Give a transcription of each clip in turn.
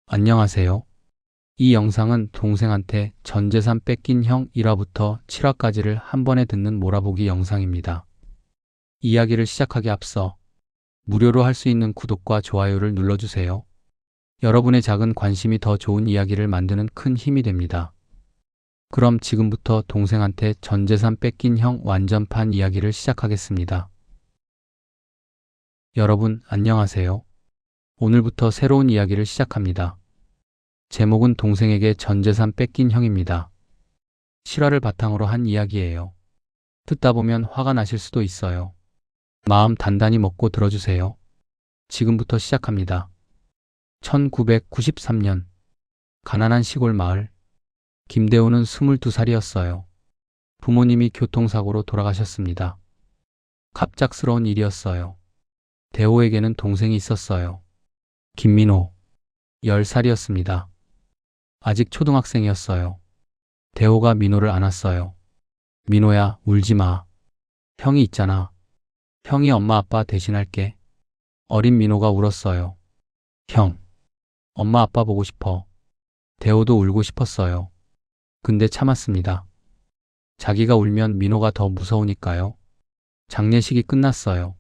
안녕하세요. 이 영상은 동생한테 전 재산 뺏긴 형 1화부터 7화까지를 한 번에 듣는 몰아보기 영상입니다. 이야기를 시작하기 앞서 무료로 할 수 있는 구독과 좋아요를 눌러주세요. 여러분의 작은 관심이 더 좋은 이야기를 만드는 큰 힘이 됩니다. 그럼 지금부터 동생한테 전 재산 뺏긴 형 완전판 이야기를 시작하겠습니다. 여러분, 안녕하세요. 오늘부터 새로운 이야기를 시작합니다. 제목은 동생에게 전 재산 뺏긴 형입니다. 실화를 바탕으로 한 이야기예요. 듣다 보면 화가 나실 수도 있어요. 마음 단단히 먹고 들어주세요. 지금부터 시작합니다. 1993년 가난한 시골 마을. 김대호는 22살이었어요. 부모님이 교통사고로 돌아가셨습니다. 갑작스러운 일이었어요. 대호에게는 동생이 있었어요. 김민호, 10살이었습니다. 아직 초등학생이었어요. 대호가 민호를 안았어요. 민호야, 울지 마. 형이 있잖아. 형이 엄마 아빠 대신할게. 어린 민호가 울었어요. 형, 엄마 아빠 보고 싶어. 대호도 울고 싶었어요. 근데 참았습니다. 자기가 울면 민호가 더 무서우니까요. 장례식이 끝났어요.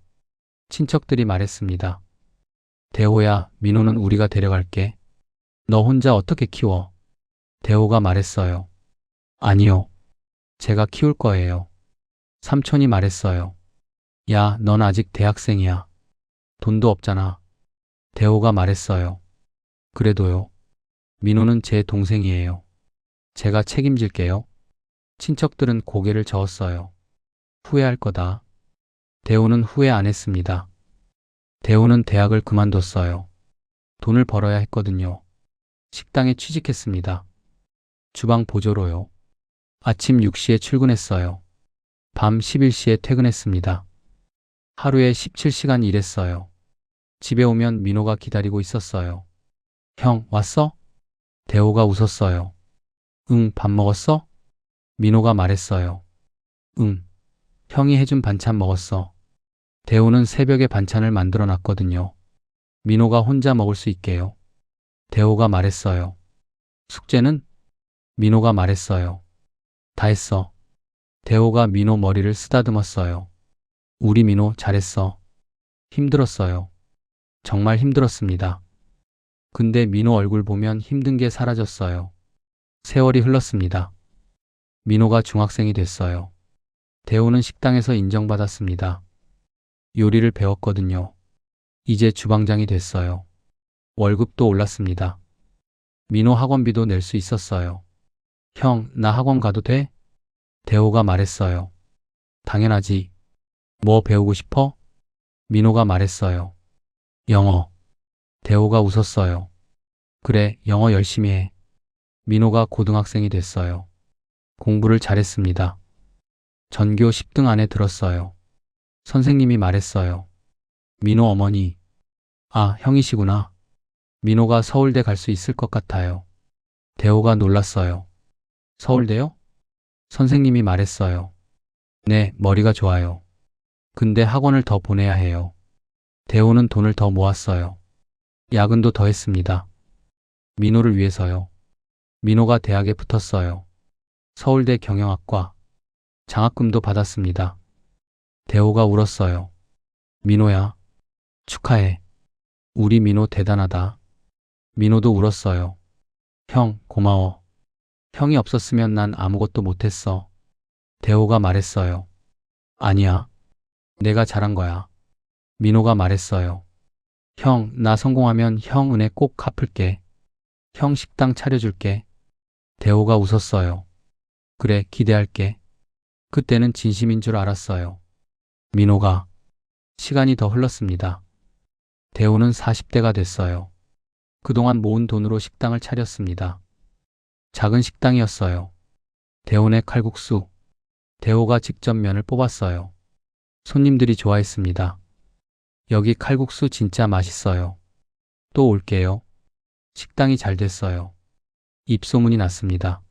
친척들이 말했습니다. 대호야, 민호는 우리가 데려갈게. 너 혼자 어떻게 키워? 대호가 말했어요. 아니요. 제가 키울 거예요. 삼촌이 말했어요. 야, 넌 아직 대학생이야. 돈도 없잖아. 대호가 말했어요. 그래도요. 민호는 제 동생이에요. 제가 책임질게요. 친척들은 고개를 저었어요. 후회할 거다. 대호는 후회 안 했습니다. 대호는 대학을 그만뒀어요. 돈을 벌어야 했거든요. 식당에 취직했습니다. 주방 보조로요. 아침 6시에 출근했어요. 밤 11시에 퇴근했습니다. 하루에 17시간 일했어요. 집에 오면 민호가 기다리고 있었어요. 형, 왔어? 대호가 웃었어요. 응, 밥 먹었어? 민호가 말했어요. 응, 형이 해준 반찬 먹었어. 대호는 새벽에 반찬을 만들어 놨거든요. 민호가 혼자 먹을 수 있게요. 대호가 말했어요. 숙제는? 민호가 말했어요. 다 했어. 대호가 민호 머리를 쓰다듬었어요. 우리 민호 잘했어. 힘들었어요. 정말 힘들었습니다. 근데 민호 얼굴 보면 힘든 게 사라졌어요. 세월이 흘렀습니다. 민호가 중학생이 됐어요. 대호는 식당에서 인정받았습니다. 요리를 배웠거든요. 이제 주방장이 됐어요. 월급도 올랐습니다. 민호 학원비도 낼 수 있었어요. 형, 나 학원 가도 돼? 대호가 말했어요. 당연하지. 뭐 배우고 싶어? 민호가 말했어요. 영어. 대호가 웃었어요. 그래, 영어 열심히 해. 민호가 고등학생이 됐어요. 공부를 잘했습니다. 전교 10등 안에 들었어요. 선생님이 말했어요. 민호 어머니. 아, 형이시구나. 민호가 서울대 갈 수 있을 것 같아요. 대호가 놀랐어요. 서울대요? 선생님이 말했어요. 네, 머리가 좋아요. 근데 학원을 더 보내야 해요. 대호는 돈을 더 모았어요. 야근도 더 했습니다. 민호를 위해서요. 민호가 대학에 붙었어요. 서울대 경영학과. 장학금도 받았습니다. 대호가 울었어요. 민호야, 축하해. 우리 민호 대단하다. 민호도 울었어요. 형, 고마워. 형이 없었으면 난 아무것도 못했어. 대호가 말했어요. 아니야. 내가 잘한 거야. 민호가 말했어요. 형, 나 성공하면 형 은혜 꼭 갚을게. 형 식당 차려줄게. 대호가 웃었어요. 그래, 기대할게. 그때는 진심인 줄 알았어요. 민호가. 시간이 더 흘렀습니다. 대호는 40대가 됐어요. 그동안 모은 돈으로 식당을 차렸습니다. 작은 식당이었어요. 대호네 칼국수. 대호가 직접 면을 뽑았어요. 손님들이 좋아했습니다. 여기 칼국수 진짜 맛있어요. 또 올게요. 식당이 잘 됐어요. 입소문이 났습니다.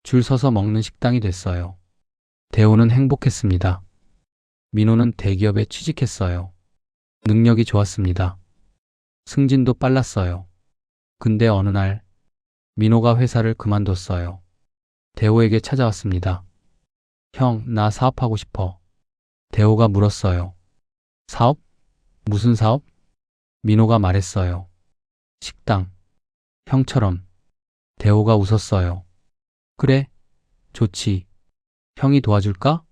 줄 서서 먹는 식당이 됐어요. 대호는 행복했습니다. 민호는 대기업에 취직했어요. 능력이 좋았습니다. 승진도 빨랐어요. 근데 어느 날 민호가 회사를 그만뒀어요. 대호에게 찾아왔습니다. 형, 나 사업하고 싶어. 대호가 물었어요. 사업? 무슨 사업? 민호가 말했어요. 식당. 형처럼. 대호가 웃었어요. 그래, 좋지. 형이 도와줄까?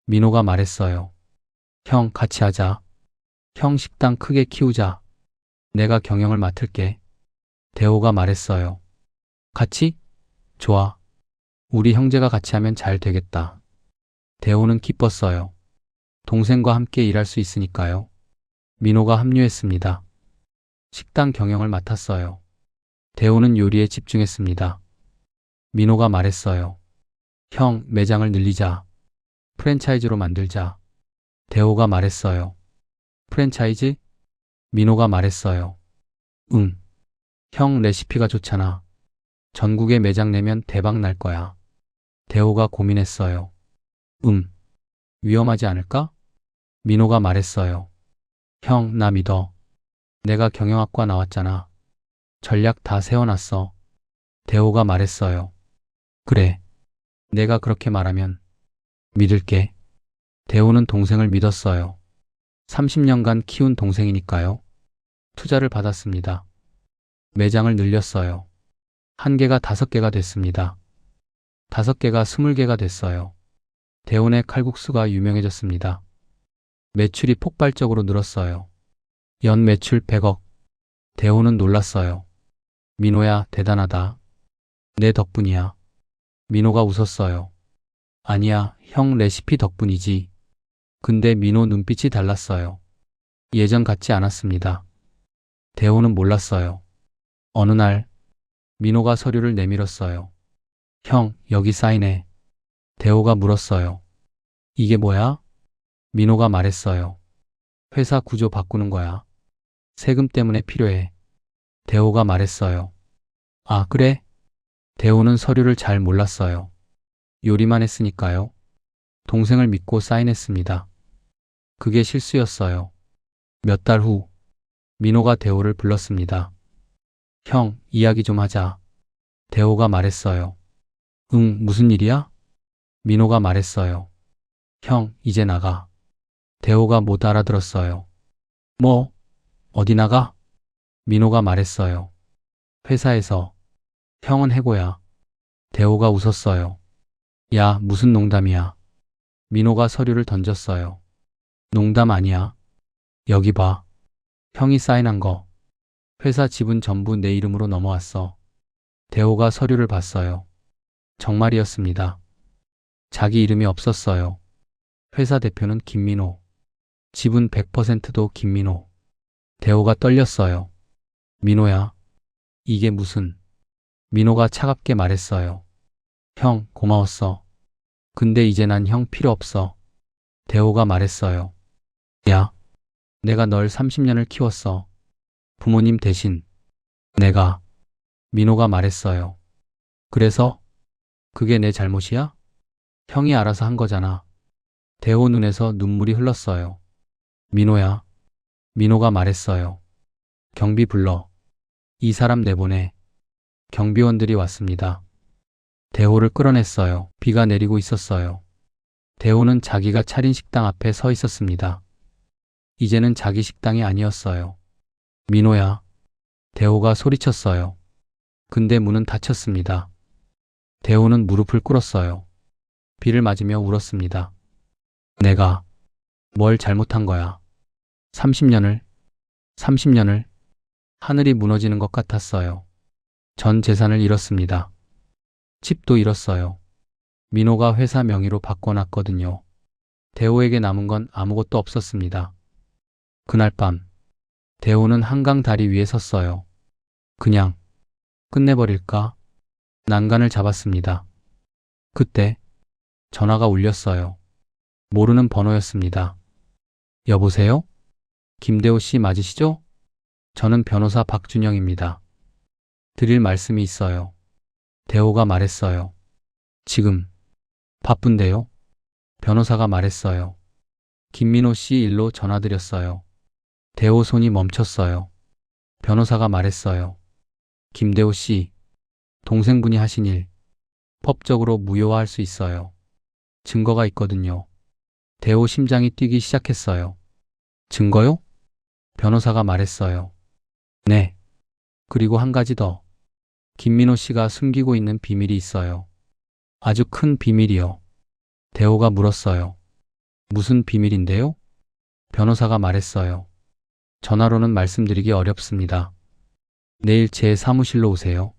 민호가 말했어요. 형, 같이 하자. 형 식당 크게 키우자. 내가 경영을 맡을게. 대호가 말했어요. 같이? 좋아. 우리 형제가 같이 하면 잘 되겠다. 대호는 기뻤어요. 동생과 함께 일할 수 있으니까요. 민호가 합류했습니다. 식당 경영을 맡았어요. 대호는 요리에 집중했습니다. 민호가 말했어요. 형, 매장을 늘리자. 프랜차이즈로 만들자. 대호가 말했어요. 프랜차이즈? 민호가 말했어요. 응. 형 레시피가 좋잖아. 전국에 매장 내면 대박 날 거야. 대호가 고민했어요. 위험하지 않을까? 민호가 말했어요. 형, 나 믿어. 내가 경영학과 나왔잖아. 전략 다 세워놨어. 대호가 말했어요. 그래. 내가 그렇게 말하면 믿을게. 대호는 동생을 믿었어요. 30년간 키운 동생이니까요. 투자를 받았습니다. 매장을 늘렸어요. 1개가 5개가 됐습니다. 5개가 20개가 됐어요. 대훈의 칼국수가 유명해졌습니다. 매출이 폭발적으로 늘었어요. 연 매출 100억. 대훈은 놀랐어요. 민호야, 대단하다. 내 덕분이야. 민호가 웃었어요. 아니야, 형 레시피 덕분이지. 근데 민호 눈빛이 달랐어요. 예전 같지 않았습니다. 대호는 몰랐어요. 어느 날 민호가 서류를 내밀었어요. 형, 여기 사인해. 대호가 물었어요. 이게 뭐야? 민호가 말했어요. 회사 구조 바꾸는 거야. 세금 때문에 필요해. 대호가 말했어요. 아, 그래? 대호는 서류를 잘 몰랐어요. 요리만 했으니까요. 동생을 믿고 사인했습니다. 그게 실수였어요. 몇 달 후, 민호가 대호를 불렀습니다. 형, 이야기 좀 하자. 대호가 말했어요. 응, 무슨 일이야? 민호가 말했어요. 형, 이제 나가. 대호가 못 알아들었어요. 뭐? 어디 나가? 민호가 말했어요. 회사에서. 형은 해고야. 대호가 웃었어요. 야, 무슨 농담이야. 민호가 서류를 던졌어요. 농담 아니야. 여기 봐. 형이 사인한 거. 회사 지분 전부 내 이름으로 넘어왔어. 대호가 서류를 봤어요. 정말이었습니다. 자기 이름이 없었어요. 회사 대표는 김민호. 지분 100%도 김민호. 대호가 떨렸어요. 민호야, 이게 무슨... 민호가 차갑게 말했어요. 형, 고마웠어. 근데 이제 난 형 필요 없어. 대호가 말했어요. 야, 내가 널 30년을 키웠어. 부모님 대신. 내가. 민호가 말했어요. 그래서? 그게 내 잘못이야? 형이 알아서 한 거잖아. 대호 눈에서 눈물이 흘렀어요. 민호야. 민호가 말했어요. 경비 불러. 이 사람 내보내. 경비원들이 왔습니다. 대호를 끌어냈어요. 비가 내리고 있었어요. 대호는 자기가 차린 식당 앞에 서 있었습니다. 이제는 자기 식당이 아니었어요. 민호야. 대호가 소리쳤어요. 근데 문은 닫혔습니다. 대호는 무릎을 꿇었어요. 비를 맞으며 울었습니다. 내가 뭘 잘못한 거야. 30년을 하늘이 무너지는 것 같았어요. 전 재산을 잃었습니다. 집도 잃었어요. 민호가 회사 명의로 바꿔놨거든요. 대호에게 남은 건 아무것도 없었습니다. 그날 밤, 대호는 한강 다리 위에 섰어요. 그냥 끝내버릴까? 난간을 잡았습니다. 그때 전화가 울렸어요. 모르는 번호였습니다. 여보세요? 김대호 씨 맞으시죠? 저는 변호사 박준영입니다. 드릴 말씀이 있어요. 대호가 말했어요. 지금 바쁜데요? 변호사가 말했어요. 김민호 씨 일로 전화드렸어요. 대호 손이 멈췄어요. 변호사가 말했어요. 김대호 씨, 동생분이 하신 일, 법적으로 무효화할 수 있어요. 증거가 있거든요. 대호 심장이 뛰기 시작했어요. 증거요? 변호사가 말했어요. 네. 그리고 한 가지 더. 김민호 씨가 숨기고 있는 비밀이 있어요. 아주 큰 비밀이요. 대호가 물었어요. 무슨 비밀인데요? 변호사가 말했어요. 전화로는 말씀드리기 어렵습니다. 내일 제 사무실로 오세요.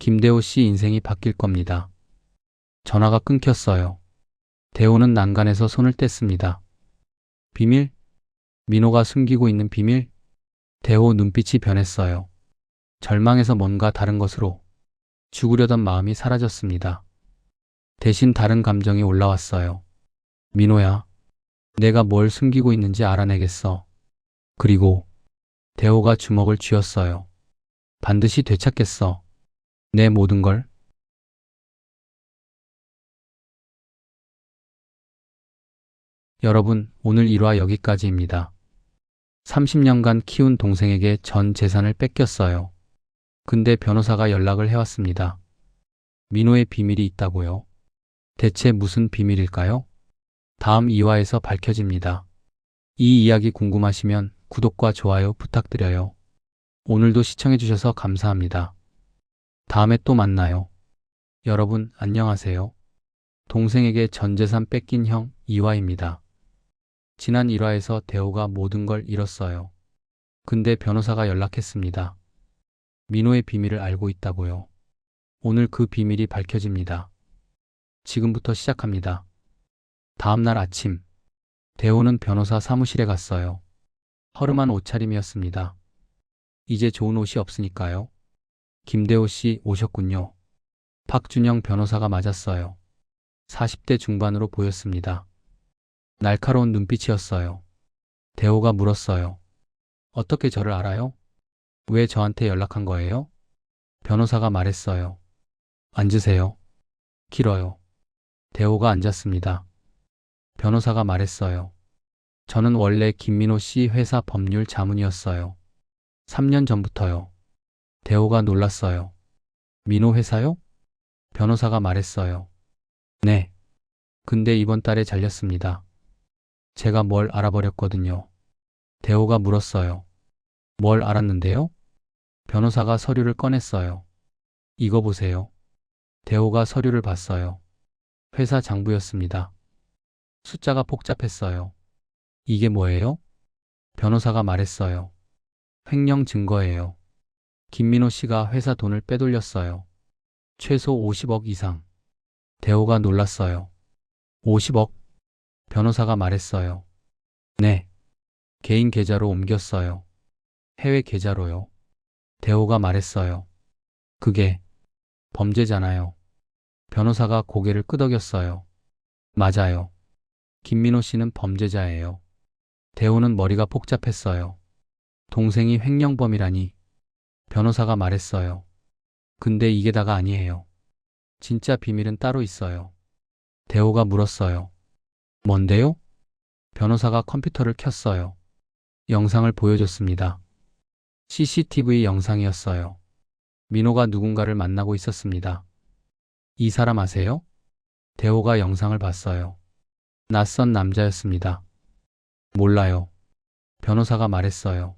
김대호 씨 인생이 바뀔 겁니다. 전화가 끊겼어요. 대호는 난간에서 손을 뗐습니다. 비밀? 민호가 숨기고 있는 비밀? 대호 눈빛이 변했어요. 절망에서 뭔가 다른 것으로 죽으려던 마음이 사라졌습니다. 대신 다른 감정이 올라왔어요. 민호야, 내가 뭘 숨기고 있는지 알아내겠어. 그리고 대호가 주먹을 쥐었어요. 반드시 되찾겠어. 내 모든 걸. 여러분, 오늘 1화 여기까지입니다. 30년간 키운 동생에게 전 재산을 뺏겼어요. 근데 변호사가 연락을 해왔습니다. 민호의 비밀이 있다고요? 대체 무슨 비밀일까요? 다음 2화에서 밝혀집니다. 이 이야기 궁금하시면 구독과 좋아요 부탁드려요. 오늘도 시청해주셔서 감사합니다. 다음에 또 만나요. 여러분, 안녕하세요. 동생에게 전 재산 뺏긴 형 2화입니다. 지난 1화에서 대호가 모든 걸 잃었어요. 근데 변호사가 연락했습니다. 민호의 비밀을 알고 있다고요. 오늘 그 비밀이 밝혀집니다. 지금부터 시작합니다. 다음 날 아침, 대호는 변호사 사무실에 갔어요. 허름한 옷차림이었습니다. 이제 좋은 옷이 없으니까요. 김대호 씨 오셨군요. 박준영 변호사가 맞았어요. 40대 중반으로 보였습니다. 날카로운 눈빛이었어요. 대호가 물었어요. 어떻게 저를 알아요? 왜 저한테 연락한 거예요? 변호사가 말했어요. 앉으세요. 길어요. 대호가 앉았습니다. 변호사가 말했어요. 저는 원래 김민호 씨 회사 법률 자문이었어요. 3년 전부터요. 대호가 놀랐어요. 민호 회사요? 변호사가 말했어요. 네. 근데 이번 달에 잘렸습니다. 제가 뭘 알아버렸거든요. 대호가 물었어요. 뭘 알았는데요? 변호사가 서류를 꺼냈어요. 이거 보세요. 대호가 서류를 봤어요. 회사 장부였습니다. 숫자가 복잡했어요. 이게 뭐예요? 변호사가 말했어요. 횡령 증거예요. 김민호 씨가 회사 돈을 빼돌렸어요. 최소 50억 이상. 대호가 놀랐어요. 50억? 변호사가 말했어요. 네. 개인 계좌로 옮겼어요. 해외 계좌로요. 대호가 말했어요. 그게 범죄잖아요. 변호사가 고개를 끄덕였어요. 맞아요. 김민호 씨는 범죄자예요. 대호는 머리가 복잡했어요. 동생이 횡령범이라니. 변호사가 말했어요. 근데 이게 다가 아니에요. 진짜 비밀은 따로 있어요. 대호가 물었어요. 뭔데요? 변호사가 컴퓨터를 켰어요. 영상을 보여줬습니다. CCTV 영상이었어요. 민호가 누군가를 만나고 있었습니다. 이 사람 아세요? 대호가 영상을 봤어요. 낯선 남자였습니다. 몰라요. 변호사가 말했어요.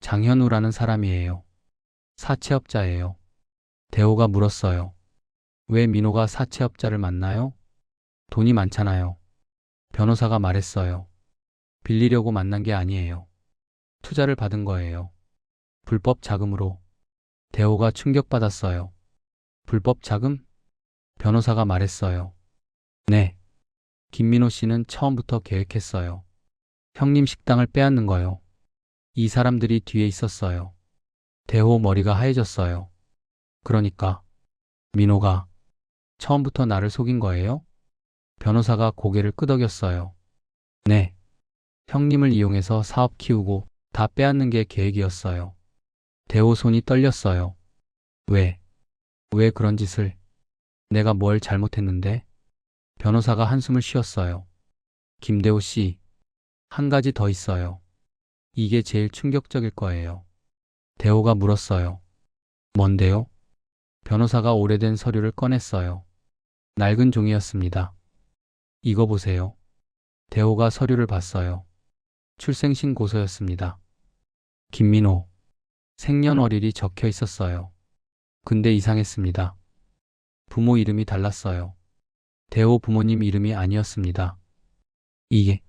장현우라는 사람이에요. 사채업자예요. 대호가 물었어요. 왜 민호가 사채업자를 만나요? 돈이 많잖아요. 변호사가 말했어요. 빌리려고 만난 게 아니에요. 투자를 받은 거예요. 불법 자금으로. 대호가 충격받았어요. 불법 자금? 변호사가 말했어요. 네. 김민호 씨는 처음부터 계획했어요. 형님 식당을 빼앗는 거요. 이 사람들이 뒤에 있었어요. 대호 머리가 하얘졌어요. 그러니까 민호가 처음부터 나를 속인 거예요? 변호사가 고개를 끄덕였어요. 네. 형님을 이용해서 사업 키우고 다 빼앗는 게 계획이었어요. 대호 손이 떨렸어요. 왜? 왜 그런 짓을? 내가 뭘 잘못했는데? 변호사가 한숨을 쉬었어요. 김대호 씨, 한 가지 더 있어요. 이게 제일 충격적일 거예요. 대호가 물었어요. 뭔데요? 변호사가 오래된 서류를 꺼냈어요. 낡은 종이였습니다. 이거 보세요. 대호가 서류를 봤어요. 출생신고서였습니다. 김민호. 생년월일이 적혀 있었어요. 근데 이상했습니다. 부모 이름이 달랐어요. 대호 부모님 이름이 아니었습니다. 이게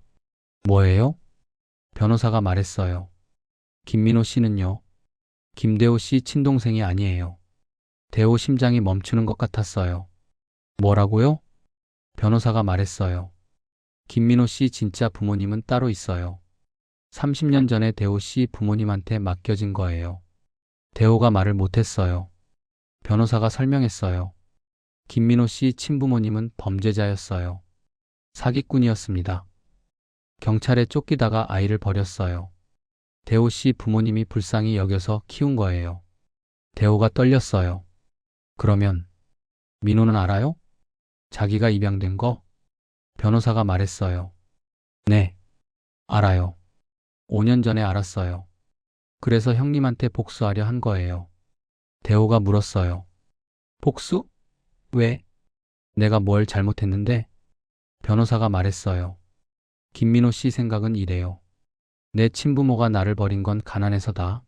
뭐예요? 변호사가 말했어요. 김민호 씨는요. 김대호 씨 친동생이 아니에요. 대호 심장이 멈추는 것 같았어요. 뭐라고요? 변호사가 말했어요. 김민호 씨 진짜 부모님은 따로 있어요. 30년 전에 대호 씨 부모님한테 맡겨진 거예요. 대호가 말을 못했어요. 변호사가 설명했어요. 김민호 씨 친부모님은 범죄자였어요. 사기꾼이었습니다. 경찰에 쫓기다가 아이를 버렸어요. 대호 씨 부모님이 불쌍히 여겨서 키운 거예요. 대호가 떨렸어요. 그러면 민호는 알아요? 자기가 입양된 거? 변호사가 말했어요. 네, 알아요. 5년 전에 알았어요. 그래서 형님한테 복수하려 한 거예요. 대호가 물었어요. 복수? 왜? 내가 뭘 잘못했는데? 변호사가 말했어요. 김민호 씨 생각은 이래요. 내 친부모가 나를 버린 건 가난해서다.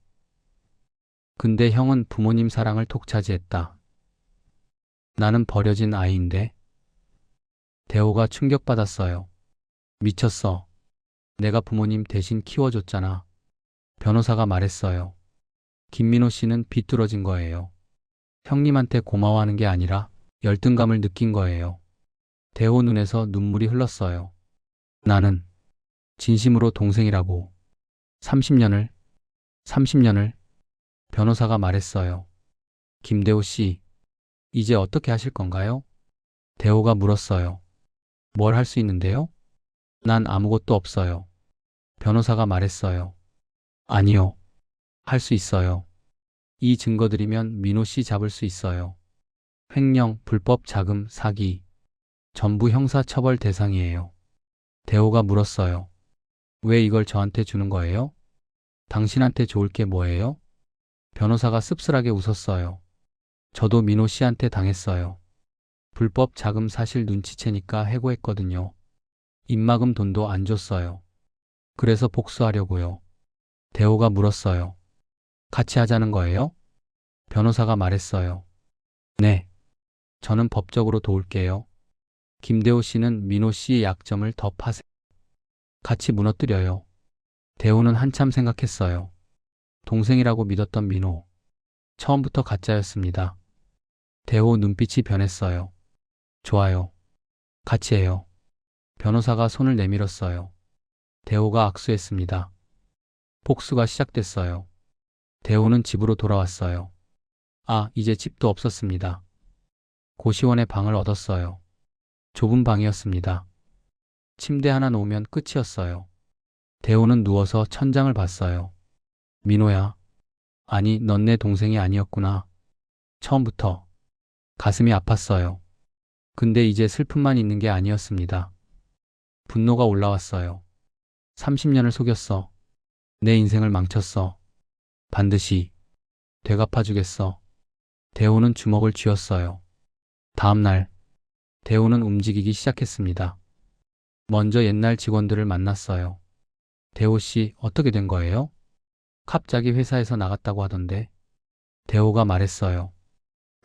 근데 형은 부모님 사랑을 독차지했다. 나는 버려진 아이인데. 대호가 충격받았어요. 미쳤어. 내가 부모님 대신 키워줬잖아. 변호사가 말했어요. 김민호 씨는 비뚤어진 거예요. 형님한테 고마워하는 게 아니라 열등감을 느낀 거예요. 대호 눈에서 눈물이 흘렀어요. 나는 진심으로 동생이라고. 30년을, 30년을 변호사가 말했어요. 김대호 씨, 이제 어떻게 하실 건가요? 대호가 물었어요. 뭘 할 수 있는데요? 난 아무것도 없어요. 변호사가 말했어요. 아니요. 할 수 있어요. 이 증거들이면 민호 씨 잡을 수 있어요. 횡령, 불법 자금, 사기. 전부 형사처벌 대상이에요. 대호가 물었어요. 왜 이걸 저한테 주는 거예요? 당신한테 좋을 게 뭐예요? 변호사가 씁쓸하게 웃었어요. 저도 민호 씨한테 당했어요. 불법 자금 사실 눈치채니까 해고했거든요. 입막음 돈도 안 줬어요. 그래서 복수하려고요. 대호가 물었어요. 같이 하자는 거예요? 변호사가 말했어요. 네. 저는 법적으로 도울게요. 김대호 씨는 민호 씨의 약점을 더 파세요. 같이 무너뜨려요. 대호는 한참 생각했어요. 동생이라고 믿었던 민호. 처음부터 가짜였습니다. 대호 눈빛이 변했어요. 좋아요. 같이 해요. 변호사가 손을 내밀었어요. 대호가 악수했습니다. 복수가 시작됐어요. 대호는 집으로 돌아왔어요. 아, 이제 집도 없었습니다. 고시원에 방을 얻었어요. 좁은 방이었습니다. 침대 하나 놓으면 끝이었어요. 대호는 누워서 천장을 봤어요. 민호야. 아니, 넌 내 동생이 아니었구나. 처음부터. 가슴이 아팠어요. 근데 이제 슬픔만 있는 게 아니었습니다. 분노가 올라왔어요. 30년을 속였어. 내 인생을 망쳤어. 반드시 되갚아주겠어. 대호는 주먹을 쥐었어요. 다음 날, 대호는 움직이기 시작했습니다. 먼저 옛날 직원들을 만났어요. 대호 씨, 어떻게 된 거예요? 갑자기 회사에서 나갔다고 하던데. 대호가 말했어요.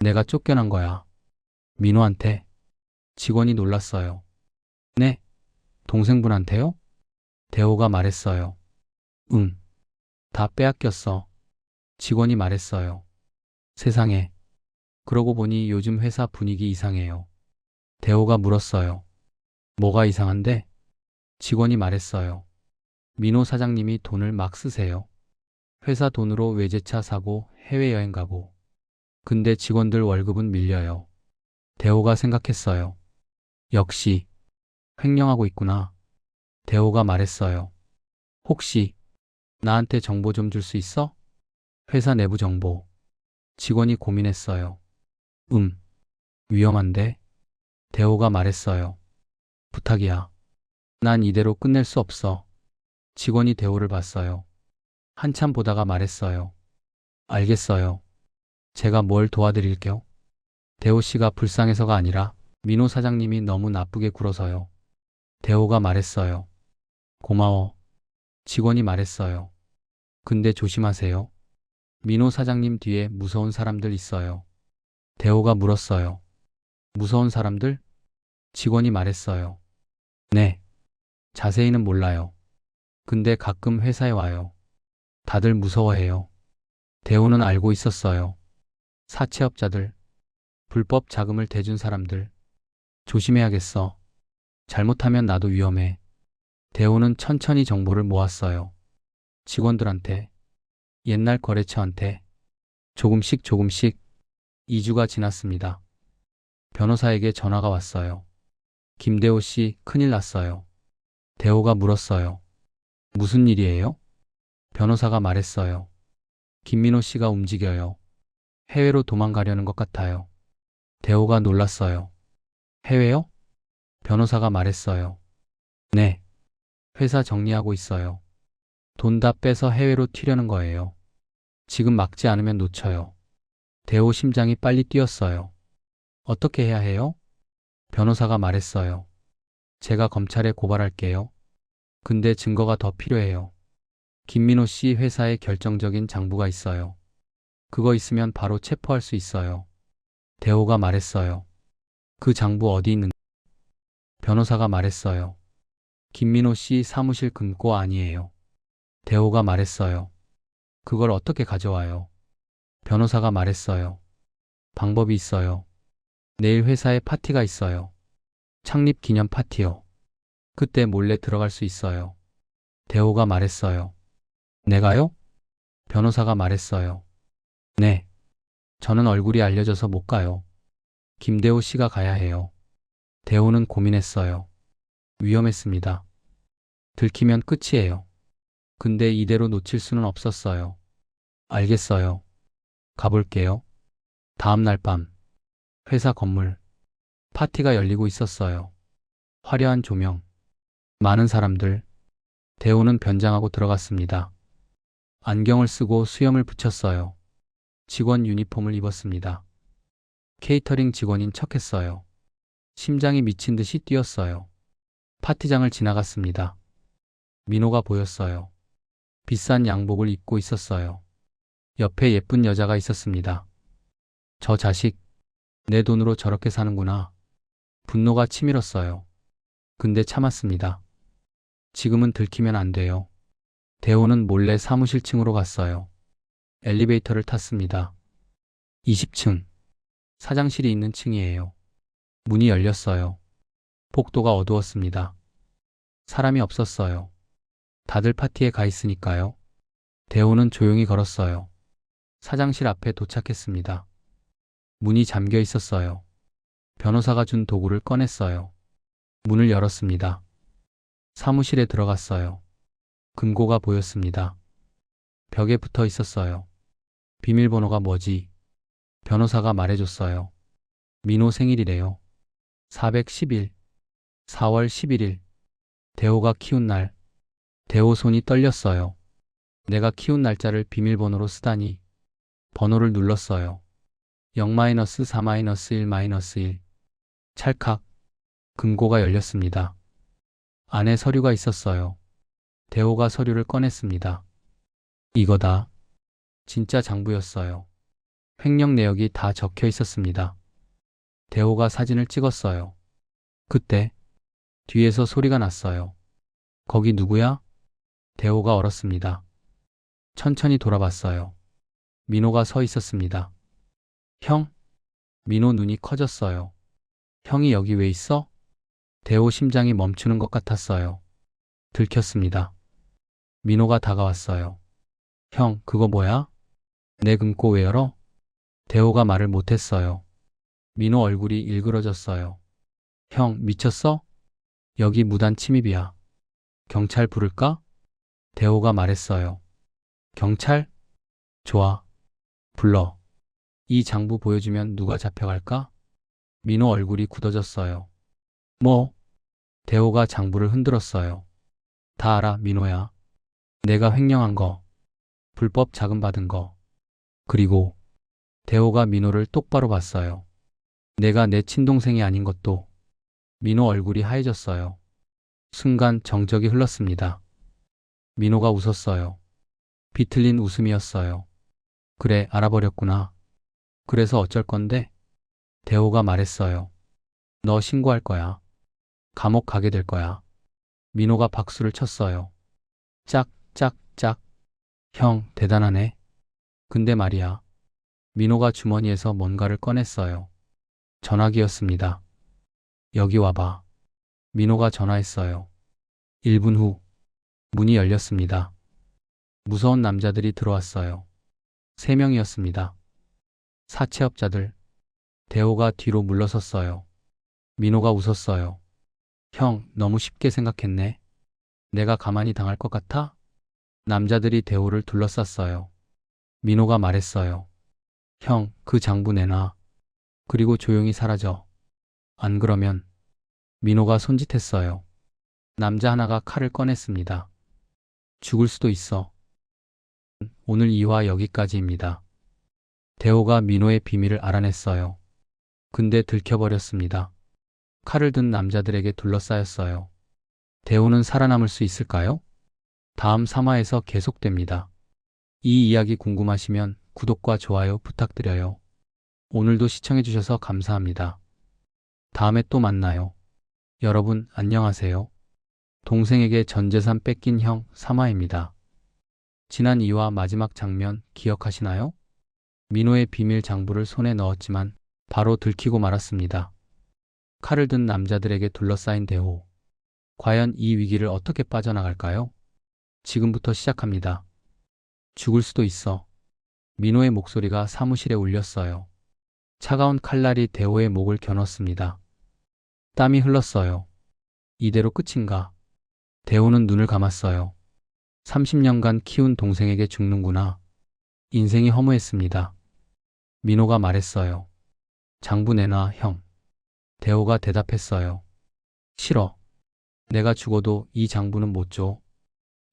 내가 쫓겨난 거야. 민호한테. 직원이 놀랐어요. 네? 동생분한테요? 대호가 말했어요. 응. 다 빼앗겼어. 직원이 말했어요. 세상에. 그러고 보니 요즘 회사 분위기 이상해요. 대호가 물었어요. 뭐가 이상한데? 직원이 말했어요. 민호 사장님이 돈을 막 쓰세요. 회사 돈으로 외제차 사고 해외여행 가고. 근데 직원들 월급은 밀려요. 대호가 생각했어요. 역시 횡령하고 있구나. 대호가 말했어요. 혹시 나한테 정보 좀 줄 수 있어? 회사 내부 정보. 직원이 고민했어요. 위험한데? 대호가 말했어요. 부탁이야. 난 이대로 끝낼 수 없어. 직원이 대호를 봤어요. 한참 보다가 말했어요. 알겠어요. 제가 뭘 도와드릴게요? 대호 씨가 불쌍해서가 아니라 민호 사장님이 너무 나쁘게 굴어서요. 대호가 말했어요. 고마워. 직원이 말했어요. 근데 조심하세요. 민호 사장님 뒤에 무서운 사람들 있어요. 대호가 물었어요. 무서운 사람들? 직원이 말했어요. 네. 자세히는 몰라요. 근데 가끔 회사에 와요. 다들 무서워해요. 대호는 알고 있었어요. 사채업자들, 불법 자금을 대준 사람들. 조심해야겠어. 잘못하면 나도 위험해. 대호는 천천히 정보를 모았어요. 직원들한테, 옛날 거래처한테, 조금씩 조금씩. 2주가 지났습니다. 변호사에게 전화가 왔어요. 김대호 씨, 큰일 났어요. 대호가 물었어요. 무슨 일이에요? 변호사가 말했어요. 김민호 씨가 움직여요. 해외로 도망가려는 것 같아요. 대호가 놀랐어요. 해외요? 변호사가 말했어요. 네. 회사 정리하고 있어요. 돈 다 빼서 해외로 튀려는 거예요. 지금 막지 않으면 놓쳐요. 대호 심장이 빨리 뛰었어요. 어떻게 해야 해요? 변호사가 말했어요. 제가 검찰에 고발할게요. 근데 증거가 더 필요해요. 김민호 씨 회사에 결정적인 장부가 있어요. 그거 있으면 바로 체포할 수 있어요. 대호가 말했어요. 그 장부 어디 있는? 변호사가 말했어요. 김민호 씨 사무실 금고 아니에요. 대호가 말했어요. 그걸 어떻게 가져와요? 변호사가 말했어요. 방법이 있어요. 내일 회사에 파티가 있어요. 창립 기념 파티요. 그때 몰래 들어갈 수 있어요. 대호가 말했어요. 내가요? 변호사가 말했어요. 네. 저는 얼굴이 알려져서 못 가요. 김대호 씨가 가야 해요. 대호는 고민했어요. 위험했습니다. 들키면 끝이에요. 근데 이대로 놓칠 수는 없었어요. 알겠어요. 가볼게요. 다음 날 밤, 회사 건물, 파티가 열리고 있었어요. 화려한 조명, 많은 사람들. 대호는 변장하고 들어갔습니다. 안경을 쓰고 수염을 붙였어요. 직원 유니폼을 입었습니다. 케이터링 직원인 척했어요. 심장이 미친 듯이 뛰었어요. 파티장을 지나갔습니다. 민호가 보였어요. 비싼 양복을 입고 있었어요. 옆에 예쁜 여자가 있었습니다. 저 자식, 내 돈으로 저렇게 사는구나. 분노가 치밀었어요. 근데 참았습니다. 지금은 들키면 안 돼요. 대호는 몰래 사무실 층으로 갔어요. 엘리베이터를 탔습니다. 20층. 사장실이 있는 층이에요. 문이 열렸어요. 복도가 어두웠습니다. 사람이 없었어요. 다들 파티에 가 있으니까요. 대호는 조용히 걸었어요. 사장실 앞에 도착했습니다. 문이 잠겨 있었어요. 변호사가 준 도구를 꺼냈어요. 문을 열었습니다. 사무실에 들어갔어요. 금고가 보였습니다. 벽에 붙어 있었어요. 비밀번호가 뭐지? 변호사가 말해줬어요. 민호 생일이래요. 411. 4월 11일. 대호가 키운 날. 대호 손이 떨렸어요. 내가 키운 날짜를 비밀번호로 쓰다니. 번호를 눌렀어요. 0-4-1-1. 찰칵. 금고가 열렸습니다. 안에 서류가 있었어요. 대호가 서류를 꺼냈습니다. 이거다. 진짜 장부였어요. 횡령 내역이 다 적혀 있었습니다. 대호가 사진을 찍었어요. 그때 뒤에서 소리가 났어요. 거기 누구야? 대호가 얼었습니다. 천천히 돌아봤어요. 민호가 서 있었습니다. 형? 민호 눈이 커졌어요. 형이 여기 왜 있어? 대호 심장이 멈추는 것 같았어요. 들켰습니다. 민호가 다가왔어요. 형, 그거 뭐야? 내 금고 왜 열어? 대호가 말을 못했어요. 민호 얼굴이 일그러졌어요. 형, 미쳤어? 여기 무단 침입이야. 경찰 부를까? 대호가 말했어요. 경찰? 좋아. 불러. 이 장부 보여주면 누가 잡혀갈까? 민호 얼굴이 굳어졌어요. 뭐? 대호가 장부를 흔들었어요. 다 알아, 민호야. 내가 횡령한 거, 불법 자금 받은 거, 그리고 대호가 민호를 똑바로 봤어요. 내가 내 친동생이 아닌 것도. 민호 얼굴이 하얘졌어요. 순간 정적이 흘렀습니다. 민호가 웃었어요. 비틀린 웃음이었어요. 그래, 알아버렸구나. 그래서 어쩔 건데? 대호가 말했어요. 너 신고할 거야. 감옥 가게 될 거야. 민호가 박수를 쳤어요. 짝, 짝, 짝. 형, 대단하네. 근데 말이야. 민호가 주머니에서 뭔가를 꺼냈어요. 전화기였습니다. 여기 와봐. 민호가 전화했어요. 1분 후, 문이 열렸습니다. 무서운 남자들이 들어왔어요. 3명이었습니다. 사채업자들. 대호가 뒤로 물러섰어요. 민호가 웃었어요. 형, 너무 쉽게 생각했네. 내가 가만히 당할 것 같아? 남자들이 대호를 둘러쌌어요. 민호가 말했어요. 형, 그 장부 내놔. 그리고 조용히 사라져. 안 그러면. 민호가 손짓했어요. 남자 하나가 칼을 꺼냈습니다. 죽을 수도 있어. 오늘 2화 여기까지입니다. 대호가 민호의 비밀을 알아냈어요. 근데 들켜버렸습니다. 칼을 든 남자들에게 둘러싸였어요. 대호는 살아남을 수 있을까요? 다음 3화에서 계속됩니다. 이 이야기 궁금하시면 구독과 좋아요 부탁드려요. 오늘도 시청해주셔서 감사합니다. 다음에 또 만나요. 여러분 안녕하세요. 동생에게 전 재산 뺏긴 형 3화입니다. 지난 2화 마지막 장면 기억하시나요? 민호의 비밀 장부를 손에 넣었지만 바로 들키고 말았습니다. 칼을 든 남자들에게 둘러싸인 대호. 과연 이 위기를 어떻게 빠져나갈까요? 지금부터 시작합니다. 죽을 수도 있어. 민호의 목소리가 사무실에 울렸어요. 차가운 칼날이 대호의 목을 겨눴습니다. 땀이 흘렀어요. 이대로 끝인가? 대호는 눈을 감았어요. 30년간 키운 동생에게 죽는구나. 인생이 허무했습니다. 민호가 말했어요. 장부 내놔, 형. 대호가 대답했어요. 싫어. 내가 죽어도 이 장부는 못 줘.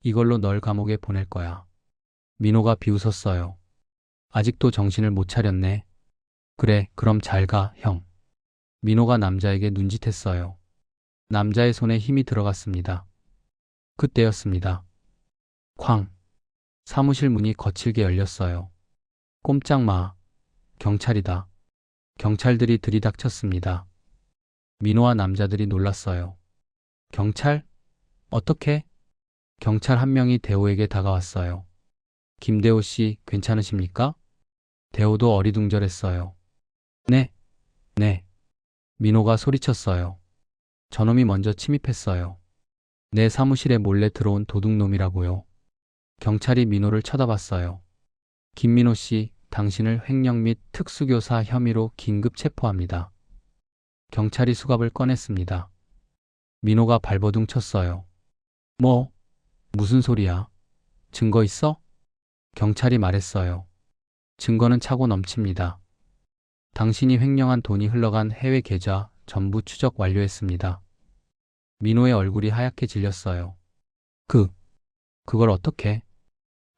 이걸로 널 감옥에 보낼 거야. 민호가 비웃었어요. 아직도 정신을 못 차렸네. 그래, 그럼 잘 가, 형. 민호가 남자에게 눈짓했어요. 남자의 손에 힘이 들어갔습니다. 그때였습니다. 쾅. 사무실 문이 거칠게 열렸어요. 꼼짝 마. 경찰이다. 경찰들이 들이닥쳤습니다. 민호와 남자들이 놀랐어요. 경찰? 어떻게? 경찰 한 명이 대호에게 다가왔어요. 김대호 씨, 괜찮으십니까? 대호도 어리둥절했어요. 네, 네. 민호가 소리쳤어요. 저놈이 먼저 침입했어요. 내 사무실에 몰래 들어온 도둑놈이라고요. 경찰이 민호를 쳐다봤어요. 김민호 씨, 당신을 횡령 및 특수교사 혐의로 긴급 체포합니다. 경찰이 수갑을 꺼냈습니다. 민호가 발버둥 쳤어요. 뭐? 무슨 소리야? 증거 있어? 경찰이 말했어요. 증거는 차고 넘칩니다. 당신이 횡령한 돈이 흘러간 해외 계좌 전부 추적 완료했습니다. 민호의 얼굴이 하얗게 질렸어요. 그걸 어떻게?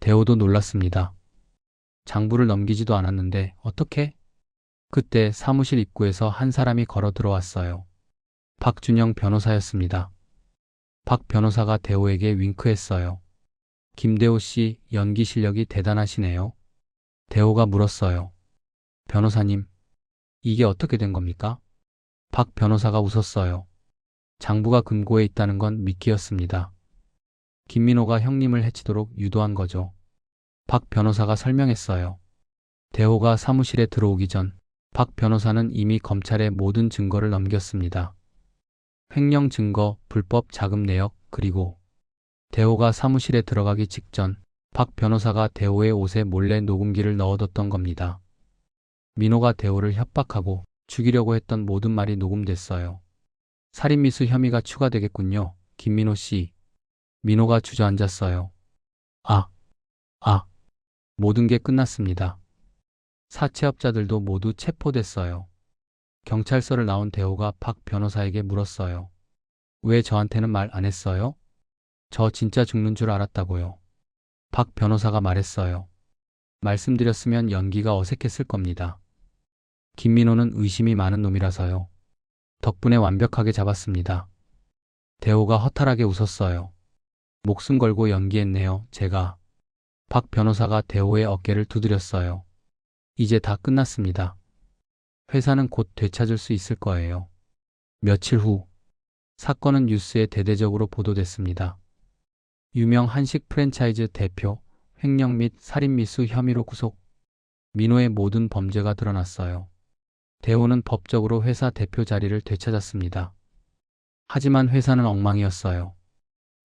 대호도 놀랐습니다. 장부를 넘기지도 않았는데 어떻게? 그때 사무실 입구에서 한 사람이 걸어 들어왔어요. 박준영 변호사였습니다. 박 변호사가 대호에게 윙크했어요. 김대호 씨, 연기 실력이 대단하시네요. 대호가 물었어요. 변호사님, 이게 어떻게 된 겁니까? 박 변호사가 웃었어요. 장부가 금고에 있다는 건 미끼였습니다. 김민호가 형님을 해치도록 유도한 거죠. 박 변호사가 설명했어요. 대호가 사무실에 들어오기 전 박 변호사는 이미 검찰에 모든 증거를 넘겼습니다. 횡령 증거, 불법 자금 내역, 그리고 대호가 사무실에 들어가기 직전 박 변호사가 대호의 옷에 몰래 녹음기를 넣어뒀던 겁니다. 민호가 대호를 협박하고 죽이려고 했던 모든 말이 녹음됐어요. 살인미수 혐의가 추가되겠군요. 김민호 씨. 민호가 주저앉았어요. 모든 게 끝났습니다. 사채업자들도 모두 체포됐어요. 경찰서를 나온 대호가 박 변호사에게 물었어요. 왜 저한테는 말 안 했어요? 저 진짜 죽는 줄 알았다고요. 박 변호사가 말했어요. 말씀드렸으면 연기가 어색했을 겁니다. 김민호는 의심이 많은 놈이라서요. 덕분에 완벽하게 잡았습니다. 대호가 허탈하게 웃었어요. 목숨 걸고 연기했네요, 제가. 박 변호사가 대호의 어깨를 두드렸어요. 이제 다 끝났습니다. 회사는 곧 되찾을 수 있을 거예요. 며칠 후, 사건은 뉴스에 대대적으로 보도됐습니다. 유명 한식 프랜차이즈 대표, 횡령 및 살인 미수 혐의로 구속. 민호의 모든 범죄가 드러났어요. 대호는 법적으로 회사 대표 자리를 되찾았습니다. 하지만 회사는 엉망이었어요.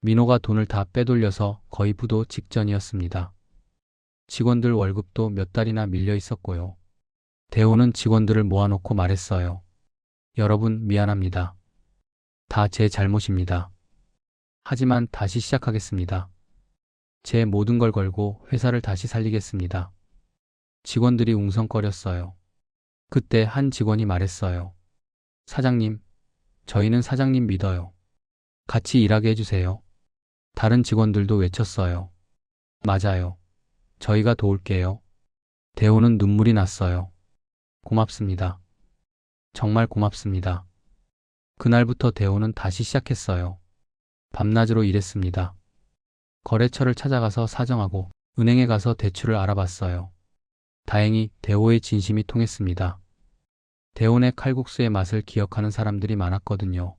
민호가 돈을 다 빼돌려서 거의 부도 직전이었습니다. 직원들 월급도 몇 달이나 밀려 있었고요. 대호는 직원들을 모아놓고 말했어요. 여러분, 미안합니다. 다 제 잘못입니다. 하지만 다시 시작하겠습니다. 제 모든 걸 걸고 회사를 다시 살리겠습니다. 직원들이 웅성거렸어요. 그때 한 직원이 말했어요. 사장님, 저희는 사장님 믿어요. 같이 일하게 해주세요. 다른 직원들도 외쳤어요. 맞아요. 저희가 도울게요. 대호는 눈물이 났어요. 고맙습니다. 정말 고맙습니다. 그날부터 대호는 다시 시작했어요. 밤낮으로 일했습니다. 거래처를 찾아가서 사정하고 은행에 가서 대출을 알아봤어요. 다행히 대호의 진심이 통했습니다. 대호네 칼국수의 맛을 기억하는 사람들이 많았거든요.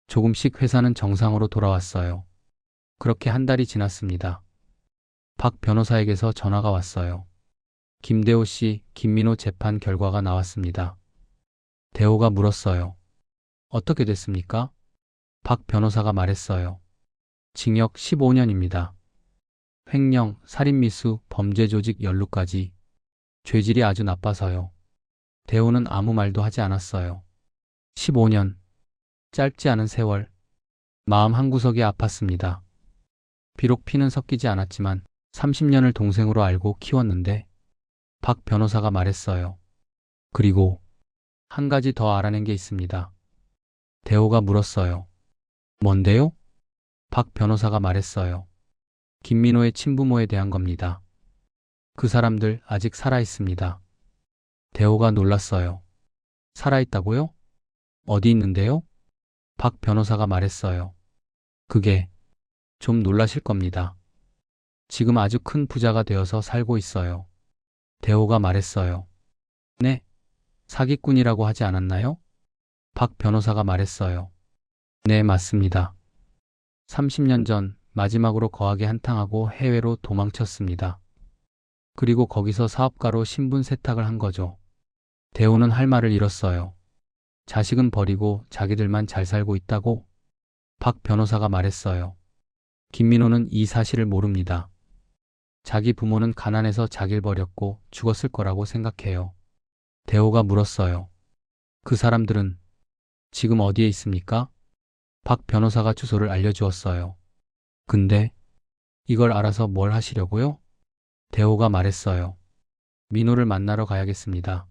조금씩 회사는 정상으로 돌아왔어요. 그렇게 한 달이 지났습니다. 박 변호사에게서 전화가 왔어요. 김대호 씨, 김민호 재판 결과가 나왔습니다. 대호가 물었어요. 어떻게 됐습니까? 박 변호사가 말했어요. 징역 15년입니다. 횡령, 살인미수, 범죄조직 연루까지. 죄질이 아주 나빠서요. 대호는 아무 말도 하지 않았어요. 15년. 짧지 않은 세월. 마음 한구석이 아팠습니다. 비록 피는 섞이지 않았지만 30년을 동생으로 알고 키웠는데 박 변호사가 말했어요. 그리고 한 가지 더 알아낸 게 있습니다. 대호가 물었어요. 뭔데요? 박 변호사가 말했어요. 김민호의 친부모에 대한 겁니다. 그 사람들 아직 살아있습니다. 대호가 놀랐어요. 살아있다고요? 어디 있는데요? 박 변호사가 말했어요. 그게 좀 놀라실 겁니다. 지금 아주 큰 부자가 되어서 살고 있어요. 대호가 말했어요. 네? 사기꾼이라고 하지 않았나요? 박 변호사가 말했어요. 네, 맞습니다. 30년 전 마지막으로 거하게 한탕하고 해외로 도망쳤습니다. 그리고 거기서 사업가로 신분 세탁을 한 거죠. 대호는 할 말을 잃었어요. 자식은 버리고 자기들만 잘 살고 있다고? 박 변호사가 말했어요. 김민호는 이 사실을 모릅니다. 자기 부모는 가난해서 자기를 버렸고 죽었을 거라고 생각해요. 대호가 물었어요. 그 사람들은 지금 어디에 있습니까? 박 변호사가 주소를 알려주었어요. 근데 이걸 알아서 뭘 하시려고요? 대호가 말했어요. 민호를 만나러 가야겠습니다.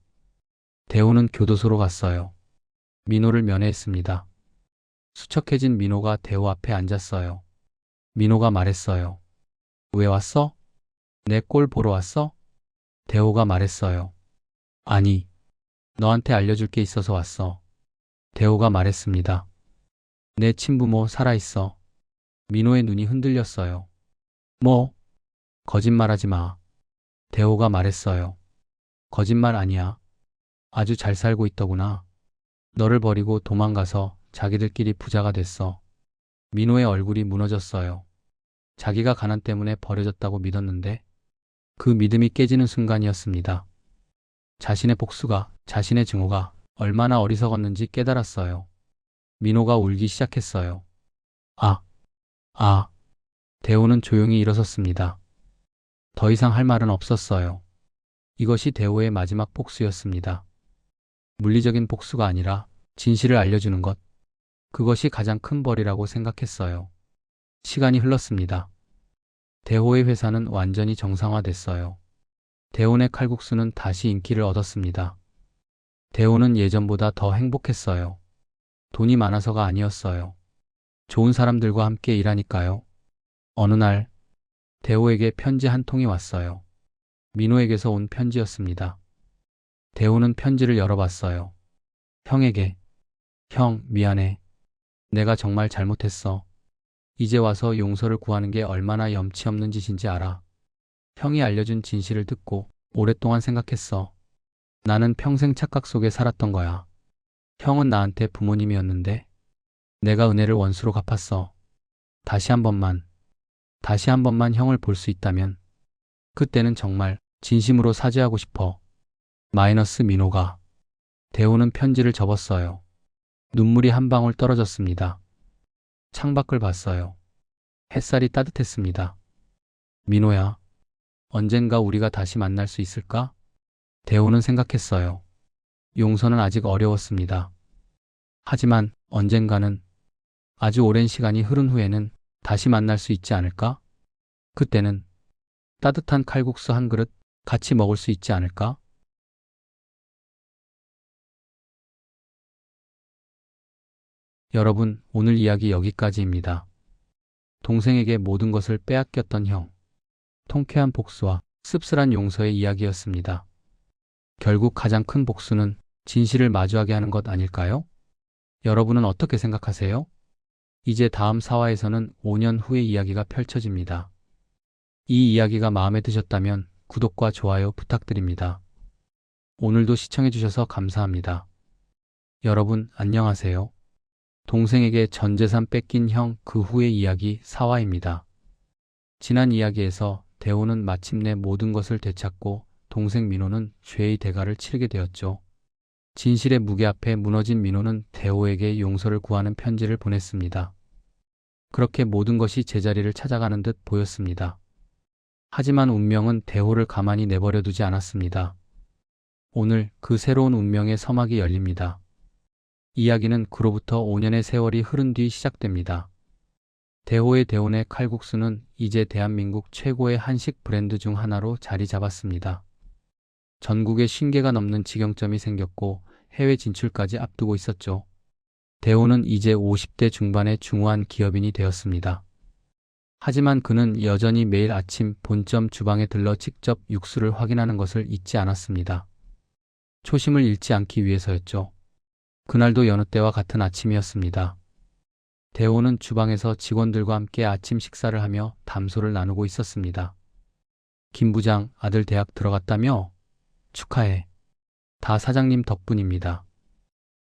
대호는 교도소로 갔어요. 민호를 면회했습니다. 수척해진 민호가 대호 앞에 앉았어요. 민호가 말했어요. 왜 왔어? 내 꼴 보러 왔어? 대호가 말했어요. 아니, 너한테 알려줄 게 있어서 왔어. 대호가 말했습니다. 내 친부모 살아있어. 민호의 눈이 흔들렸어요. 뭐? 거짓말하지 마. 대호가 말했어요. 거짓말 아니야. 아주 잘 살고 있더구나. 너를 버리고 도망가서 자기들끼리 부자가 됐어. 민호의 얼굴이 무너졌어요. 자기가 가난 때문에 버려졌다고 믿었는데 그 믿음이 깨지는 순간이었습니다. 자신의 복수가, 자신의 증오가 얼마나 어리석었는지 깨달았어요. 민호가 울기 시작했어요. 아. 대호는 조용히 일어섰습니다. 더 이상 할 말은 없었어요. 이것이 대호의 마지막 복수였습니다. 물리적인 복수가 아니라 진실을 알려주는 것. 그것이 가장 큰 벌이라고 생각했어요. 시간이 흘렀습니다. 대호의 회사는 완전히 정상화됐어요. 대호네 칼국수는 다시 인기를 얻었습니다. 대호는 예전보다 더 행복했어요. 돈이 많아서가 아니었어요. 좋은 사람들과 함께 일하니까요. 어느 날 대호에게 편지 한 통이 왔어요. 민호에게서 온 편지였습니다. 대호는 편지를 열어봤어요. 형에게. 형, 미안해. 내가 정말 잘못했어. 이제 와서 용서를 구하는 게 얼마나 염치 없는 짓인지 알아. 형이 알려준 진실을 듣고 오랫동안 생각했어. 나는 평생 착각 속에 살았던 거야. 형은 나한테 부모님이었는데 내가 은혜를 원수로 갚았어. 다시 한 번만 형을 볼 수 있다면 그때는 정말 진심으로 사죄하고 싶어. 마이너스 민호가. 대호는 편지를 접었어요. 눈물이 한 방울 떨어졌습니다. 창밖을 봤어요. 햇살이 따뜻했습니다. 민호야, 언젠가 우리가 다시 만날 수 있을까? 대호는 생각했어요. 용서는 아직 어려웠습니다. 하지만 언젠가는, 아주 오랜 시간이 흐른 후에는 다시 만날 수 있지 않을까? 그때는 따뜻한 칼국수 한 그릇 같이 먹을 수 있지 않을까? 여러분, 오늘 이야기 여기까지입니다. 동생에게 모든 것을 빼앗겼던 형, 통쾌한 복수와 씁쓸한 용서의 이야기였습니다. 결국 가장 큰 복수는 진실을 마주하게 하는 것 아닐까요? 여러분은 어떻게 생각하세요? 이제 다음 사화에서는 5년 후의 이야기가 펼쳐집니다. 이 이야기가 마음에 드셨다면 구독과 좋아요 부탁드립니다. 오늘도 시청해주셔서 감사합니다. 여러분, 안녕하세요. 동생에게 전 재산 뺏긴 형 그 후의 이야기 4화입니다. 지난 이야기에서 대호는 마침내 모든 것을 되찾고 동생 민호는 죄의 대가를 치르게 되었죠. 진실의 무게 앞에 무너진 민호는 대호에게 용서를 구하는 편지를 보냈습니다. 그렇게 모든 것이 제자리를 찾아가는 듯 보였습니다. 하지만 운명은 대호를 가만히 내버려 두지 않았습니다. 오늘 그 새로운 운명의 서막이 열립니다. 이야기는 그로부터 5년의 세월이 흐른 뒤 시작됩니다. 대호의 대혼의 칼국수는 이제 대한민국 최고의 한식 브랜드 중 하나로 자리 잡았습니다. 전국에 50개가 넘는 직영점이 생겼고 해외 진출까지 앞두고 있었죠. 대호는 이제 50대 중반의 중후한 기업인이 되었습니다. 하지만 그는 여전히 매일 아침 본점 주방에 들러 직접 육수를 확인하는 것을 잊지 않았습니다. 초심을 잃지 않기 위해서였죠. 그날도 여느 때와 같은 아침이었습니다. 대호는 주방에서 직원들과 함께 아침 식사를 하며 담소를 나누고 있었습니다. 김 부장, 아들 대학 들어갔다며? 축하해. 다 사장님 덕분입니다.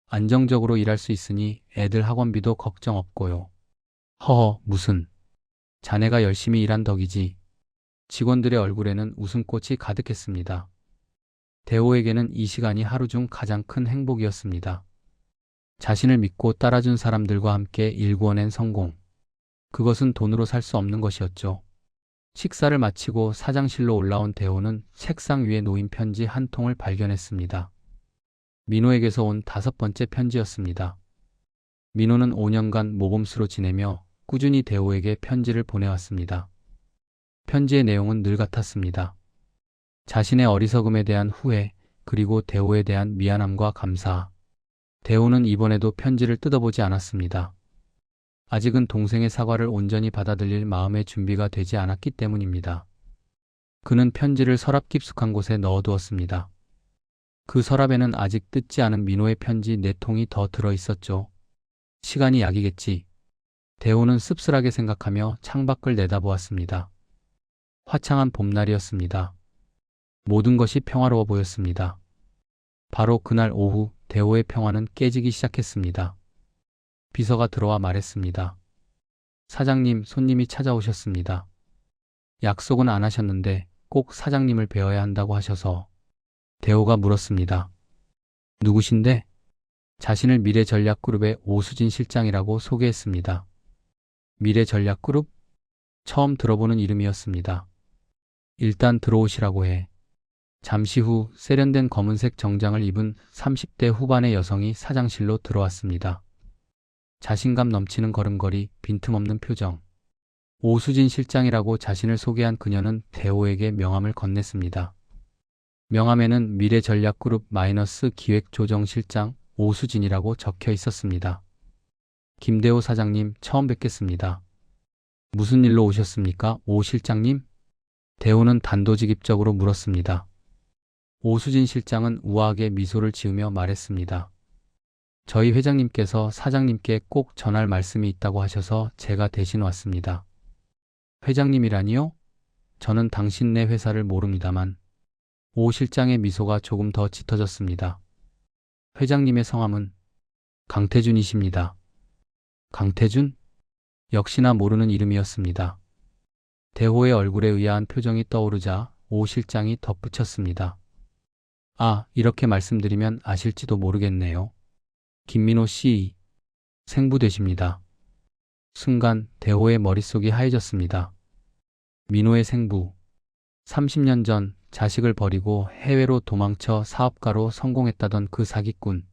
안정적으로 일할 수 있으니 애들 학원비도 걱정 없고요. 허허, 무슨. 자네가 열심히 일한 덕이지. 직원들의 얼굴에는 웃음꽃이 가득했습니다. 대호에게는 이 시간이 하루 중 가장 큰 행복이었습니다. 자신을 믿고 따라준 사람들과 함께 일구어낸 성공. 그것은 돈으로 살 수 없는 것이었죠. 식사를 마치고 사장실로 올라온 대호는 책상 위에 놓인 편지 한 통을 발견했습니다. 민호에게서 온 5번째 편지였습니다. 민호는 5년간 모범수로 지내며 꾸준히 대호에게 편지를 보내왔습니다. 편지의 내용은 늘 같았습니다. 자신의 어리석음에 대한 후회, 그리고 대호에 대한 미안함과 감사. 대호는 이번에도 편지를 뜯어보지 않았습니다. 아직은 동생의 사과를 온전히 받아들일 마음의 준비가 되지 않았기 때문입니다. 그는 편지를 서랍 깊숙한 곳에 넣어두었습니다. 그 서랍에는 아직 뜯지 않은 민호의 편지 4통이 더 들어있었죠. 시간이 약이겠지. 대호는 씁쓸하게 생각하며 창밖을 내다보았습니다. 화창한 봄날이었습니다. 모든 것이 평화로워 보였습니다. 바로 그날 오후 대호의 평화는 깨지기 시작했습니다. 비서가 들어와 말했습니다. 사장님, 손님이 찾아오셨습니다. 약속은 안 하셨는데 꼭 사장님을 뵈어야 한다고 하셔서. 대호가 물었습니다. 누구신데? 자신을 미래전략그룹의 오수진 실장이라고 소개했습니다. 미래전략그룹? 처음 들어보는 이름이었습니다. 일단 들어오시라고 해. 잠시 후 세련된 검은색 정장을 입은 30대 후반의 여성이 사장실로 들어왔습니다. 자신감 넘치는 걸음걸이, 빈틈없는 표정. 오수진 실장이라고 자신을 소개한 그녀는 대호에게 명함을 건넸습니다. 명함에는 미래전략그룹 마이너스 기획조정실장 오수진이라고 적혀 있었습니다. 김대호 사장님, 처음 뵙겠습니다. 무슨 일로 오셨습니까, 오 실장님? 대호는 단도직입적으로 물었습니다. 오수진 실장은 우아하게 미소를 지으며 말했습니다. 저희 회장님께서 사장님께 꼭 전할 말씀이 있다고 하셔서 제가 대신 왔습니다. 회장님이라니요? 저는 당신네 회사를 모릅니다만. 오 실장의 미소가 조금 더 짙어졌습니다. 회장님의 성함은 강태준이십니다. 강태준? 역시나 모르는 이름이었습니다. 대호의 얼굴에 의아한 표정이 떠오르자 오 실장이 덧붙였습니다. 아, 이렇게 말씀드리면 아실지도 모르겠네요. 김민호 씨, 생부 되십니다. 순간 대호의 머릿속이 하얘졌습니다. 민호의 생부. 30년 전 자식을 버리고 해외로 도망쳐 사업가로 성공했다던 그 사기꾼.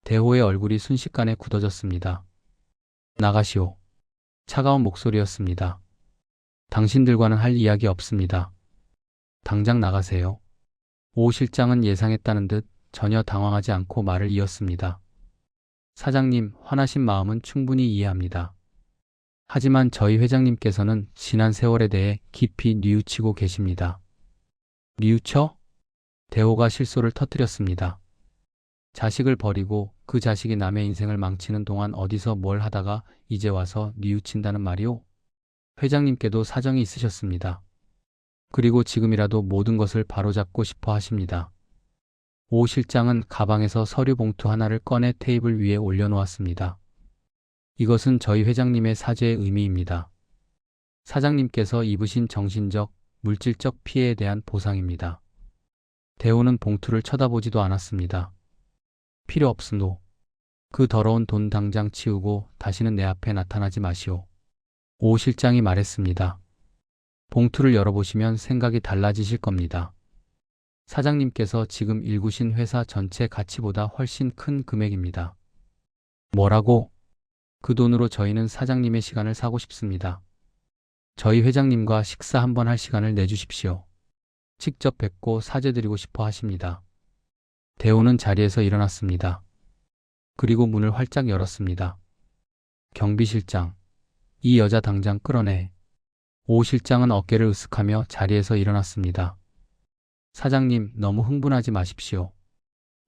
대호의 얼굴이 순식간에 굳어졌습니다. 나가시오. 차가운 목소리였습니다. 당신들과는 할 이야기 없습니다. 당장 나가세요. 오 실장은 예상했다는 듯 전혀 당황하지 않고 말을 이었습니다. 사장님, 화나신 마음은 충분히 이해합니다. 하지만 저희 회장님께서는 지난 세월에 대해 깊이 뉘우치고 계십니다. 뉘우쳐? 대호가 실소를 터뜨렸습니다. 자식을 버리고 그 자식이 남의 인생을 망치는 동안 어디서 뭘 하다가 이제 와서 뉘우친다는 말이오? 회장님께도 사정이 있으셨습니다. 그리고 지금이라도 모든 것을 바로잡고 싶어 하십니다. 오 실장은 가방에서 서류 봉투 하나를 꺼내 테이블 위에 올려놓았습니다. 이것은 저희 회장님의 사죄의 의미입니다. 사장님께서 입으신 정신적, 물질적 피해에 대한 보상입니다. 대호는 봉투를 쳐다보지도 않았습니다. 필요 없으노. 그 더러운 돈 당장 치우고 다시는 내 앞에 나타나지 마시오. 오 실장이 말했습니다. 봉투를 열어보시면 생각이 달라지실 겁니다. 사장님께서 지금 일구신 회사 전체 가치보다 훨씬 큰 금액입니다. 뭐라고? 그 돈으로 저희는 사장님의 시간을 사고 싶습니다. 저희 회장님과 식사 한번 할 시간을 내주십시오. 직접 뵙고 사죄드리고 싶어 하십니다. 대호는 자리에서 일어났습니다. 그리고 문을 활짝 열었습니다. 경비실장, 이 여자 당장 끌어내. 오 실장은 어깨를 으쓱하며 자리에서 일어났습니다. 사장님, 너무 흥분하지 마십시오.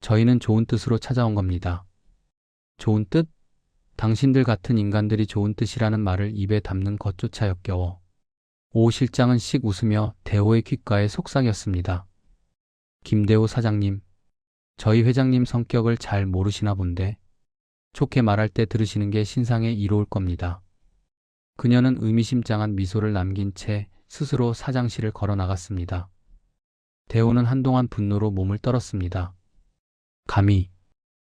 저희는 좋은 뜻으로 찾아온 겁니다. 좋은 뜻? 당신들 같은 인간들이 좋은 뜻이라는 말을 입에 담는 것조차 역겨워. 오 실장은 씩 웃으며 대호의 귓가에 속삭였습니다. 김대호 사장님, 저희 회장님 성격을 잘 모르시나 본데 좋게 말할 때 들으시는 게 신상에 이로울 겁니다. 그녀는 의미심장한 미소를 남긴 채 스스로 사장실을 걸어 나갔습니다. 대호는 한동안 분노로 몸을 떨었습니다. 감히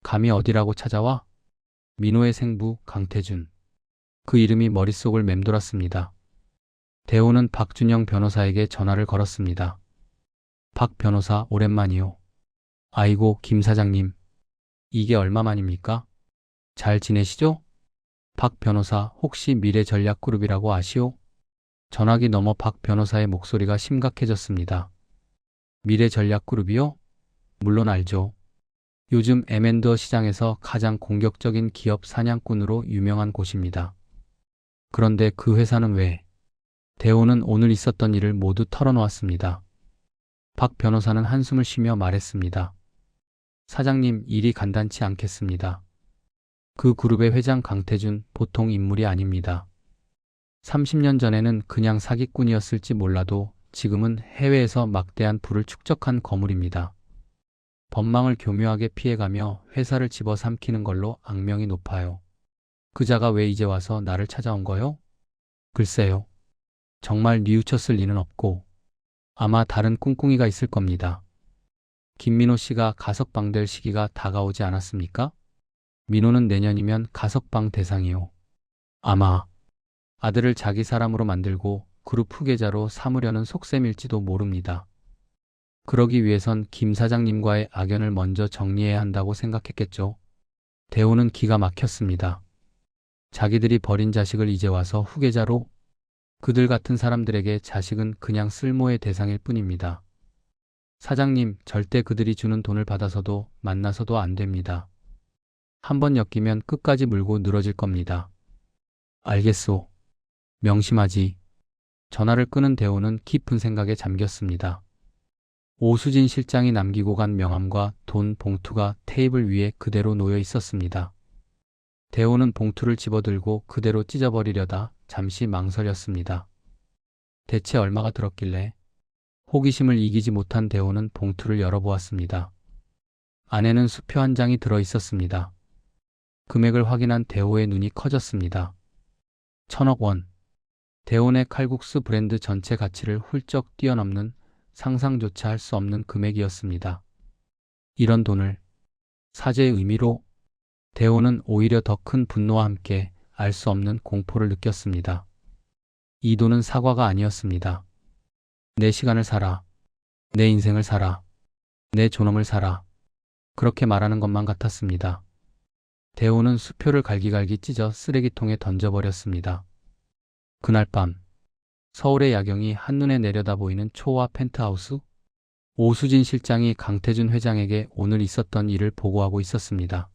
어디라고 찾아와? 민호의 생부 강태준. 그 이름이 머릿속을 맴돌았습니다. 대호는 박준영 변호사에게 전화를 걸었습니다. 박 변호사, 오랜만이요. 아이고, 김 사장님. 이게 얼마만입니까? 잘 지내시죠? 박 변호사, 혹시 미래전략그룹이라고 아시오? 전화기 너머 박 변호사의 목소리가 심각해졌습니다. 미래전략그룹이요? 물론 알죠. 요즘 M&A 시장에서 가장 공격적인 기업 사냥꾼으로 유명한 곳입니다. 그런데 그 회사는 왜? 대호는 오늘 있었던 일을 모두 털어놓았습니다. 박 변호사는 한숨을 쉬며 말했습니다. 사장님, 일이 간단치 않겠습니다. 그 그룹의 회장 강태준 보통 인물이 아닙니다. 30년 전에는 그냥 사기꾼이었을지 몰라도 지금은 해외에서 막대한 부를 축적한 거물입니다. 법망을 교묘하게 피해가며 회사를 집어삼키는 걸로 악명이 높아요. 그자가 왜 이제 와서 나를 찾아온 거요? 글쎄요. 정말 뉘우쳤을 리는 없고 아마 다른 꿍꿍이가 있을 겁니다. 김민호 씨가 가석방될 시기가 다가오지 않았습니까? 민호는 내년이면 가석방 대상이요. 아마 아들을 자기 사람으로 만들고 그룹 후계자로 삼으려는 속셈일지도 모릅니다. 그러기 위해선 김 사장님과의 악연을 먼저 정리해야 한다고 생각했겠죠. 대호는 기가 막혔습니다. 자기들이 버린 자식을 이제 와서 후계자로? 그들 같은 사람들에게 자식은 그냥 쓸모의 대상일 뿐입니다. 사장님, 절대 그들이 주는 돈을 받아서도 만나서도 안 됩니다. 한번 엮이면 끝까지 물고 늘어질 겁니다. 알겠소. 명심하지. 전화를 끄는 대호는 깊은 생각에 잠겼습니다. 오수진 실장이 남기고 간 명함과 돈 봉투가 테이블 위에 그대로 놓여 있었습니다. 대호는 봉투를 집어들고 그대로 찢어버리려다 잠시 망설였습니다. 대체 얼마가 들었길래? 호기심을 이기지 못한 대호는 봉투를 열어보았습니다. 안에는 수표 한 장이 들어 있었습니다. 금액을 확인한 대호의 눈이 커졌습니다. 1,000억 원. 대혼의 칼국수 브랜드 전체 가치를 훌쩍 뛰어넘는 상상조차 할 수 없는 금액이었습니다. 이런 돈을 사죄의 의미로 대호는 오히려 더 큰 분노와 함께 알 수 없는 공포를 느꼈습니다. 이 돈은 사과가 아니었습니다. 내 시간을 사라. 내 인생을 사라. 내 존엄을 사라. 그렇게 말하는 것만 같았습니다. 대호는 수표를 갈기갈기 찢어 쓰레기통에 던져버렸습니다. 그날 밤 서울의 야경이 한눈에 내려다 보이는 초호화 펜트하우스. 오수진 실장이 강태준 회장에게 오늘 있었던 일을 보고하고 있었습니다.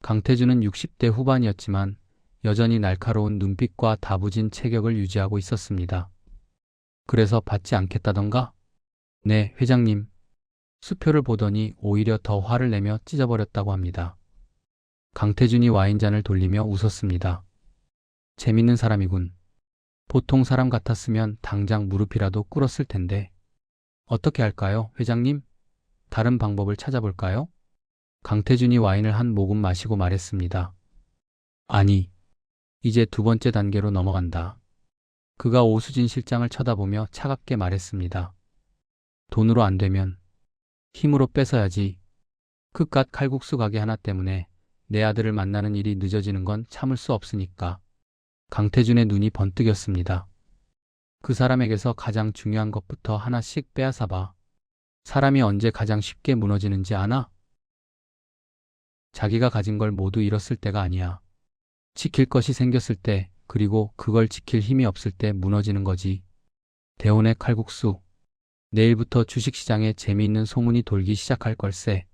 강태준은 60대 후반이었지만 여전히 날카로운 눈빛과 다부진 체격을 유지하고 있었습니다. 그래서 받지 않겠다던가? 네, 회장님. 수표를 보더니 오히려 더 화를 내며 찢어버렸다고 합니다. 강태준이 와인잔을 돌리며 웃었습니다. 재밌는 사람이군. 보통 사람 같았으면 당장 무릎이라도 꿇었을 텐데. 어떻게 할까요, 회장님? 다른 방법을 찾아볼까요? 강태준이 와인을 한 모금 마시고 말했습니다. 아니, 이제 두 번째 단계로 넘어간다. 그가 오수진 실장을 쳐다보며 차갑게 말했습니다. 돈으로 안 되면 힘으로 뺏어야지. 그깟 칼국수 가게 하나 때문에 내 아들을 만나는 일이 늦어지는 건 참을 수 없으니까. 강태준의 눈이 번뜩였습니다. 그 사람에게서 가장 중요한 것부터 하나씩 빼앗아봐. 사람이 언제 가장 쉽게 무너지는지 아나? 자기가 가진 걸 모두 잃었을 때가 아니야. 지킬 것이 생겼을 때, 그리고 그걸 지킬 힘이 없을 때 무너지는 거지. 대혼의 칼국수. 내일부터 주식시장에 재미있는 소문이 돌기 시작할 걸세.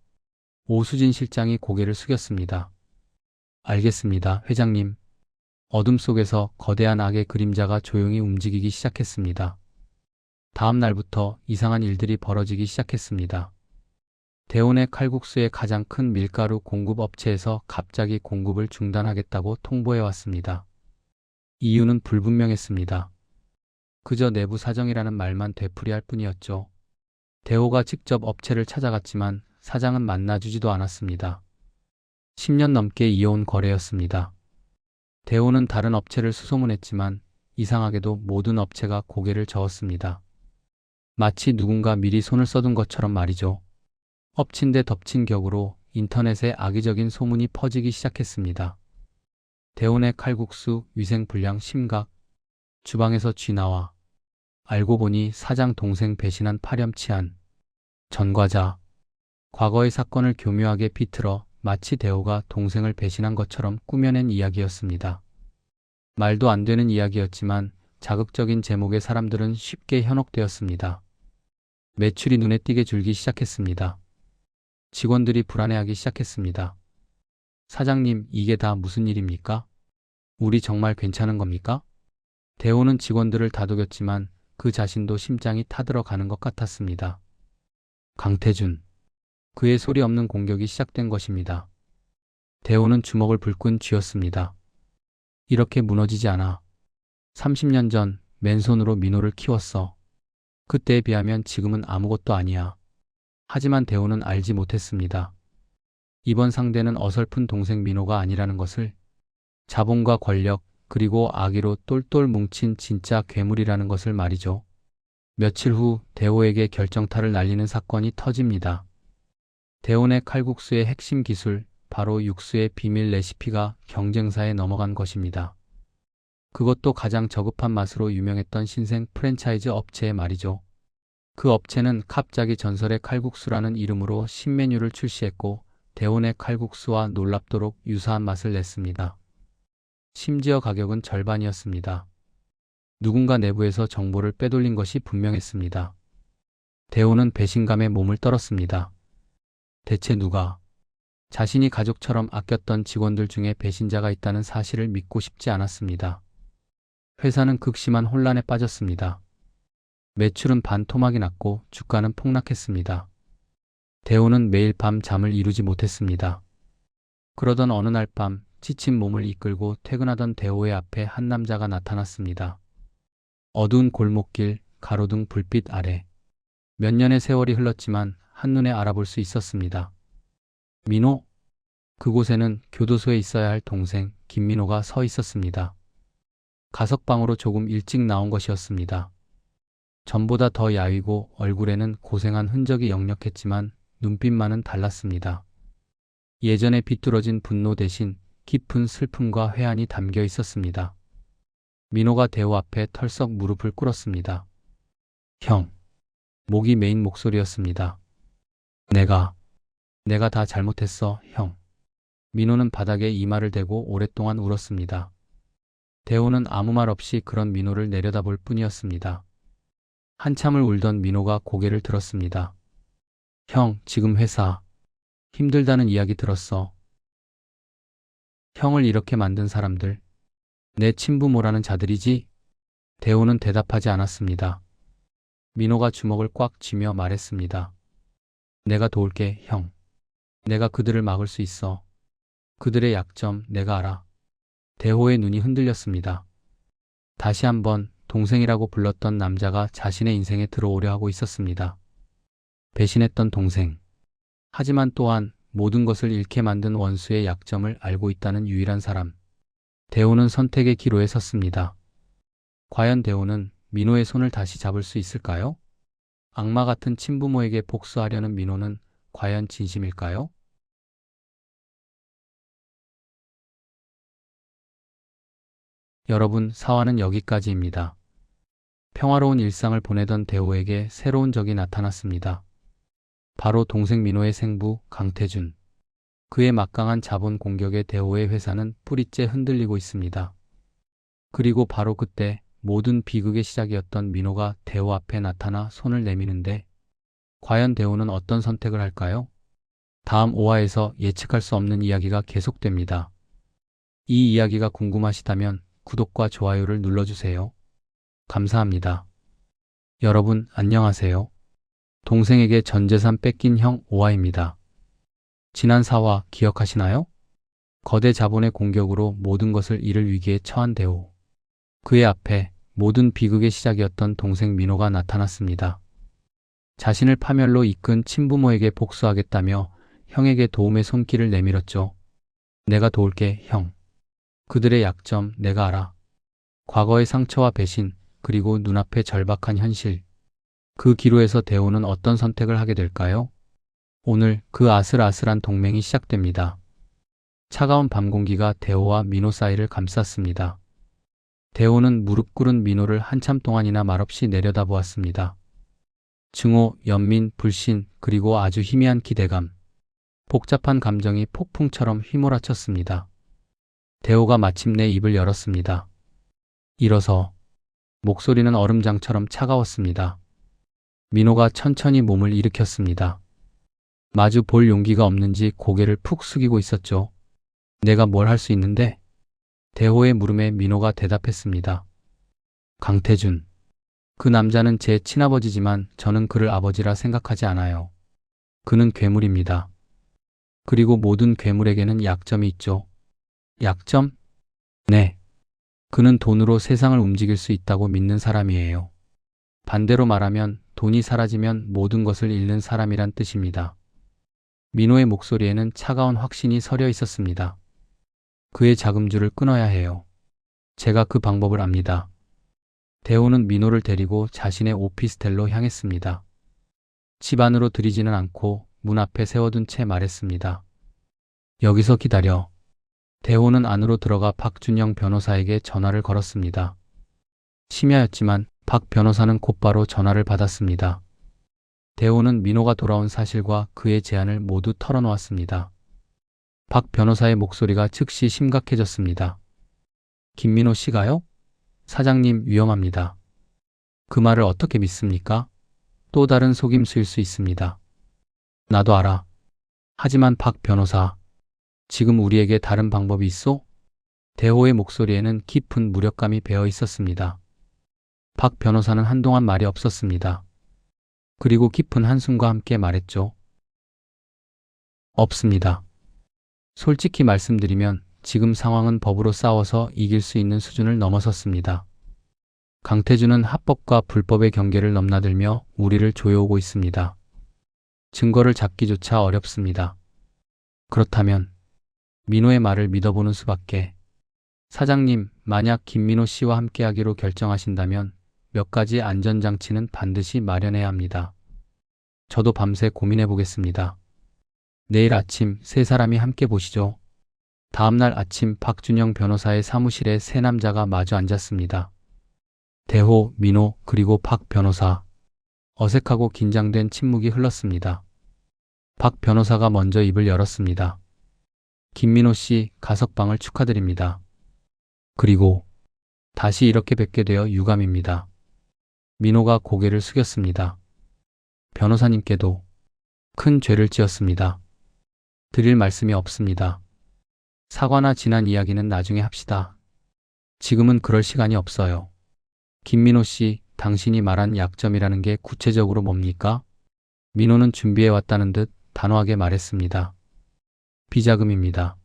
오수진 실장이 고개를 숙였습니다. 알겠습니다, 회장님. 어둠 속에서 거대한 악의 그림자가 조용히 움직이기 시작했습니다. 다음 날부터 이상한 일들이 벌어지기 시작했습니다. 대혼의 칼국수의 가장 큰 밀가루 공급 업체에서 갑자기 공급을 중단하겠다고 통보해왔습니다. 이유는 불분명했습니다. 그저 내부 사정이라는 말만 되풀이할 뿐이었죠. 대호가 직접 업체를 찾아갔지만 사장은 만나주지도 않았습니다. 10년 넘게 이어온 거래였습니다. 대호는 다른 업체를 수소문했지만 이상하게도 모든 업체가 고개를 저었습니다. 마치 누군가 미리 손을 써둔 것처럼 말이죠. 엎친 데 덮친 격으로 인터넷에 악의적인 소문이 퍼지기 시작했습니다. 대혼의 칼국수 위생불량 심각. 주방에서 쥐 나와. 알고 보니 사장 동생 배신한 파렴치한 전과자. 과거의 사건을 교묘하게 비틀어 마치 대호가 동생을 배신한 것처럼 꾸며낸 이야기였습니다. 말도 안 되는 이야기였지만 자극적인 제목의 사람들은 쉽게 현혹되었습니다. 매출이 눈에 띄게 줄기 시작했습니다. 직원들이 불안해하기 시작했습니다. 사장님, 이게 다 무슨 일입니까? 우리 정말 괜찮은 겁니까? 대호는 직원들을 다독였지만 그 자신도 심장이 타들어가는 것 같았습니다. 강태준. 그의 소리 없는 공격이 시작된 것입니다. 대호는 주먹을 불끈 쥐었습니다. 이렇게 무너지지 않아. 30년 전 맨손으로 민호를 키웠어. 그때에 비하면 지금은 아무것도 아니야. 하지만 대호는 알지 못했습니다. 이번 상대는 어설픈 동생 민호가 아니라는 것을. 자본과 권력, 그리고 악의로 똘똘 뭉친 진짜 괴물이라는 것을 말이죠. 며칠 후 대호에게 결정타를 날리는 사건이 터집니다. 대혼의 칼국수의 핵심 기술, 바로 육수의 비밀 레시피가 경쟁사에 넘어간 것입니다. 그것도 가장 저급한 맛으로 유명했던 신생 프랜차이즈 업체의 말이죠. 그 업체는 갑자기 전설의 칼국수라는 이름으로 신메뉴를 출시했고 대혼의 칼국수와 놀랍도록 유사한 맛을 냈습니다. 심지어 가격은 절반이었습니다. 누군가 내부에서 정보를 빼돌린 것이 분명했습니다. 대호는 배신감에 몸을 떨었습니다. 대체 누가? 자신이 가족처럼 아꼈던 직원들 중에 배신자가 있다는 사실을 믿고 싶지 않았습니다. 회사는 극심한 혼란에 빠졌습니다. 매출은 반토막이 났고 주가는 폭락했습니다. 대호는 매일 밤 잠을 이루지 못했습니다. 그러던 어느 날 밤 지친 몸을 이끌고 퇴근하던 대호의 앞에 한 남자가 나타났습니다. 어두운 골목길, 가로등 불빛 아래 몇 년의 세월이 흘렀지만 한눈에 알아볼 수 있었습니다. 민호? 그곳에는 교도소에 있어야 할 동생 김민호가 서 있었습니다. 가석방으로 조금 일찍 나온 것이었습니다. 전보다 더 야위고 얼굴에는 고생한 흔적이 역력했지만 눈빛만은 달랐습니다. 예전에 비뚤어진 분노 대신 깊은 슬픔과 회한이 담겨 있었습니다. 민호가 대호 앞에 털썩 무릎을 꿇었습니다. 형. 목이 메인 목소리였습니다. 내가 다 잘못했어, 형. 민호는 바닥에 이마를 대고 오랫동안 울었습니다. 대호는 아무 말 없이 그런 민호를 내려다볼 뿐이었습니다. 한참을 울던 민호가 고개를 들었습니다. 형, 지금 회사 힘들다는 이야기 들었어. 형을 이렇게 만든 사람들, 내 친부모라는 자들이지? 대호는 대답하지 않았습니다. 민호가 주먹을 꽉 쥐며 말했습니다. 내가 도울게, 형. 내가 그들을 막을 수 있어. 그들의 약점 내가 알아. 대호의 눈이 흔들렸습니다. 다시 한번 동생이라고 불렀던 남자가 자신의 인생에 들어오려 하고 있었습니다. 배신했던 동생. 하지만 또한 모든 것을 잃게 만든 원수의 약점을 알고 있다는 유일한 사람. 대호는 선택의 기로에 섰습니다. 과연 대호는 민호의 손을 다시 잡을 수 있을까요? 악마 같은 친부모에게 복수하려는 민호는 과연 진심일까요? 여러분, 사화는 여기까지입니다. 평화로운 일상을 보내던 대호에게 새로운 적이 나타났습니다. 바로 동생 민호의 생부 강태준. 그의 막강한 자본 공격에 대호의 회사는 뿌리째 흔들리고 있습니다. 그리고 바로 그때 모든 비극의 시작이었던 민호가 대호 앞에 나타나 손을 내미는데 과연 대호는 어떤 선택을 할까요? 다음 5화에서 예측할 수 없는 이야기가 계속됩니다. 이 이야기가 궁금하시다면 구독과 좋아요를 눌러주세요. 감사합니다. 여러분 안녕하세요. 동생에게 전 재산 뺏긴 형 5화입니다. 지난 4화 기억하시나요? 거대 자본의 공격으로 모든 것을 잃을 위기에 처한 대호. 그의 앞에 모든 비극의 시작이었던 동생 민호가 나타났습니다. 자신을 파멸로 이끈 친부모에게 복수하겠다며 형에게 도움의 손길을 내밀었죠. 내가 도울게, 형. 그들의 약점 내가 알아. 과거의 상처와 배신, 그리고 눈앞의 절박한 현실. 그 기로에서 대호는 어떤 선택을 하게 될까요? 오늘 그 아슬아슬한 동맹이 시작됩니다. 차가운 밤 공기가 대호와 민호 사이를 감쌌습니다. 대호는 무릎 꿇은 민호를 한참 동안이나 말없이 내려다보았습니다. 증오, 연민, 불신, 그리고 아주 희미한 기대감. 복잡한 감정이 폭풍처럼 휘몰아쳤습니다. 대호가 마침내 입을 열었습니다. 일어서. 목소리는 얼음장처럼 차가웠습니다. 민호가 천천히 몸을 일으켰습니다. 마주 볼 용기가 없는지 고개를 푹 숙이고 있었죠. 내가 뭘 할 수 있는데? 대호의 물음에 민호가 대답했습니다. 강태준. 그 남자는 제 친아버지지만 저는 그를 아버지라 생각하지 않아요. 그는 괴물입니다. 그리고 모든 괴물에게는 약점이 있죠. 약점? 네. 그는 돈으로 세상을 움직일 수 있다고 믿는 사람이에요. 반대로 말하면 돈이 사라지면 모든 것을 잃는 사람이란 뜻입니다. 민호의 목소리에는 차가운 확신이 서려 있었습니다. 그의 자금줄을 끊어야 해요. 제가 그 방법을 압니다. 대호는 민호를 데리고 자신의 오피스텔로 향했습니다. 집 안으로 들이지는 않고 문 앞에 세워둔 채 말했습니다. 여기서 기다려. 대호는 안으로 들어가 박준영 변호사에게 전화를 걸었습니다. 심야였지만 박 변호사는 곧바로 전화를 받았습니다. 대호는 민호가 돌아온 사실과 그의 제안을 모두 털어놓았습니다. 박 변호사의 목소리가 즉시 심각해졌습니다. 김민호 씨가요? 사장님 위험합니다. 그 말을 어떻게 믿습니까? 또 다른 속임수일 수 있습니다. 나도 알아. 하지만 박 변호사, 지금 우리에게 다른 방법이 있어? 대호의 목소리에는 깊은 무력감이 배어 있었습니다. 박 변호사는 한동안 말이 없었습니다. 그리고 깊은 한숨과 함께 말했죠. 없습니다. 솔직히 말씀드리면 지금 상황은 법으로 싸워서 이길 수 있는 수준을 넘어섰습니다. 강태준은 합법과 불법의 경계를 넘나들며 우리를 조여오고 있습니다. 증거를 잡기조차 어렵습니다. 그렇다면 민호의 말을 믿어보는 수밖에. 사장님, 만약 김민호 씨와 함께하기로 결정하신다면 몇 가지 안전장치는 반드시 마련해야 합니다. 저도 밤새 고민해 보겠습니다. 내일 아침 세 사람이 함께 보시죠. 다음날 아침 박준영 변호사의 사무실에 세 남자가 마주 앉았습니다. 대호, 민호, 그리고 박 변호사. 어색하고 긴장된 침묵이 흘렀습니다. 박 변호사가 먼저 입을 열었습니다. 김민호 씨 가석방을 축하드립니다. 그리고 다시 이렇게 뵙게 되어 유감입니다. 민호가 고개를 숙였습니다. 변호사님께도 큰 죄를 지었습니다. 드릴 말씀이 없습니다. 사과나 지난 이야기는 나중에 합시다. 지금은 그럴 시간이 없어요. 김민호 씨, 당신이 말한 약점이라는 게 구체적으로 뭡니까? 민호는 준비해왔다는 듯 단호하게 말했습니다. 비자금입니다.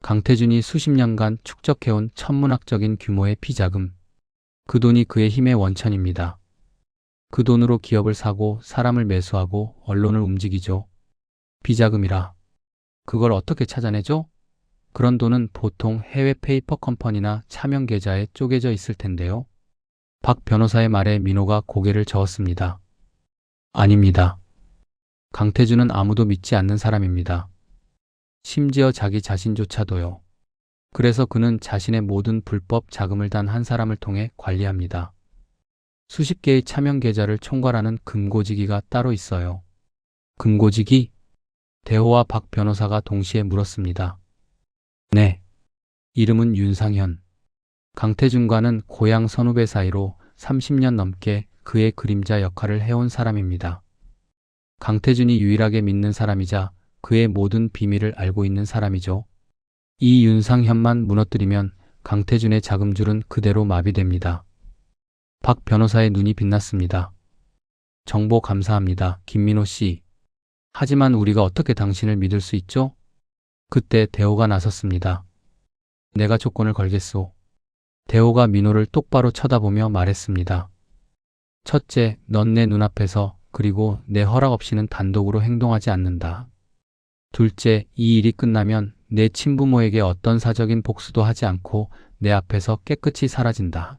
강태준이 수십 년간 축적해온 천문학적인 규모의 비자금. 그 돈이 그의 힘의 원천입니다. 그 돈으로 기업을 사고 사람을 매수하고 언론을 움직이죠. 비자금이라. 그걸 어떻게 찾아내죠? 그런 돈은 보통 해외 페이퍼 컴퍼니나 차명 계좌에 쪼개져 있을 텐데요. 박 변호사의 말에 민호가 고개를 저었습니다. 아닙니다. 강태준은 아무도 믿지 않는 사람입니다. 심지어 자기 자신조차도요. 그래서 그는 자신의 모든 불법 자금을 단 한 사람을 통해 관리합니다. 수십 개의 차명 계좌를 총괄하는 금고지기가 따로 있어요. 금고지기? 대호와 박 변호사가 동시에 물었습니다. 네. 이름은 윤상현. 강태준과는 고향 선후배 사이로 30년 넘게 그의 그림자 역할을 해온 사람입니다. 강태준이 유일하게 믿는 사람이자 그의 모든 비밀을 알고 있는 사람이죠. 이 윤상현만 무너뜨리면 강태준의 자금줄은 그대로 마비됩니다. 박 변호사의 눈이 빛났습니다. 정보 감사합니다, 김민호 씨. 하지만 우리가 어떻게 당신을 믿을 수 있죠? 그때 대호가 나섰습니다. 내가 조건을 걸겠소. 대호가 민호를 똑바로 쳐다보며 말했습니다. 첫째, 넌 내 눈앞에서 그리고 내 허락 없이는 단독으로 행동하지 않는다. 둘째, 이 일이 끝나면 내 친부모에게 어떤 사적인 복수도 하지 않고 내 앞에서 깨끗이 사라진다.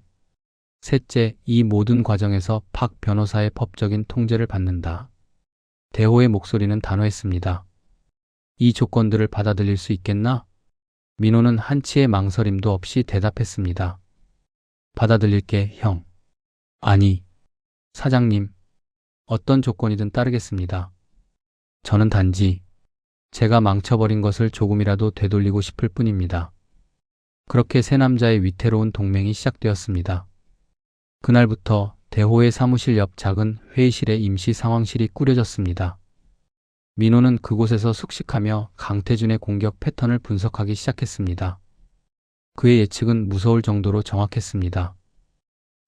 셋째, 이 모든 과정에서 박 변호사의 법적인 통제를 받는다. 대호의 목소리는 단호했습니다. 이 조건들을 받아들일 수 있겠나? 민호는 한치의 망설임도 없이 대답했습니다. 받아들일게, 형. 아니, 사장님. 어떤 조건이든 따르겠습니다. 저는 단지 제가 망쳐버린 것을 조금이라도 되돌리고 싶을 뿐입니다. 그렇게 세 남자의 위태로운 동맹이 시작되었습니다. 그날부터 대호의 사무실 옆 작은 회의실에 임시 상황실이 꾸려졌습니다. 민호는 그곳에서 숙식하며 강태준의 공격 패턴을 분석하기 시작했습니다. 그의 예측은 무서울 정도로 정확했습니다.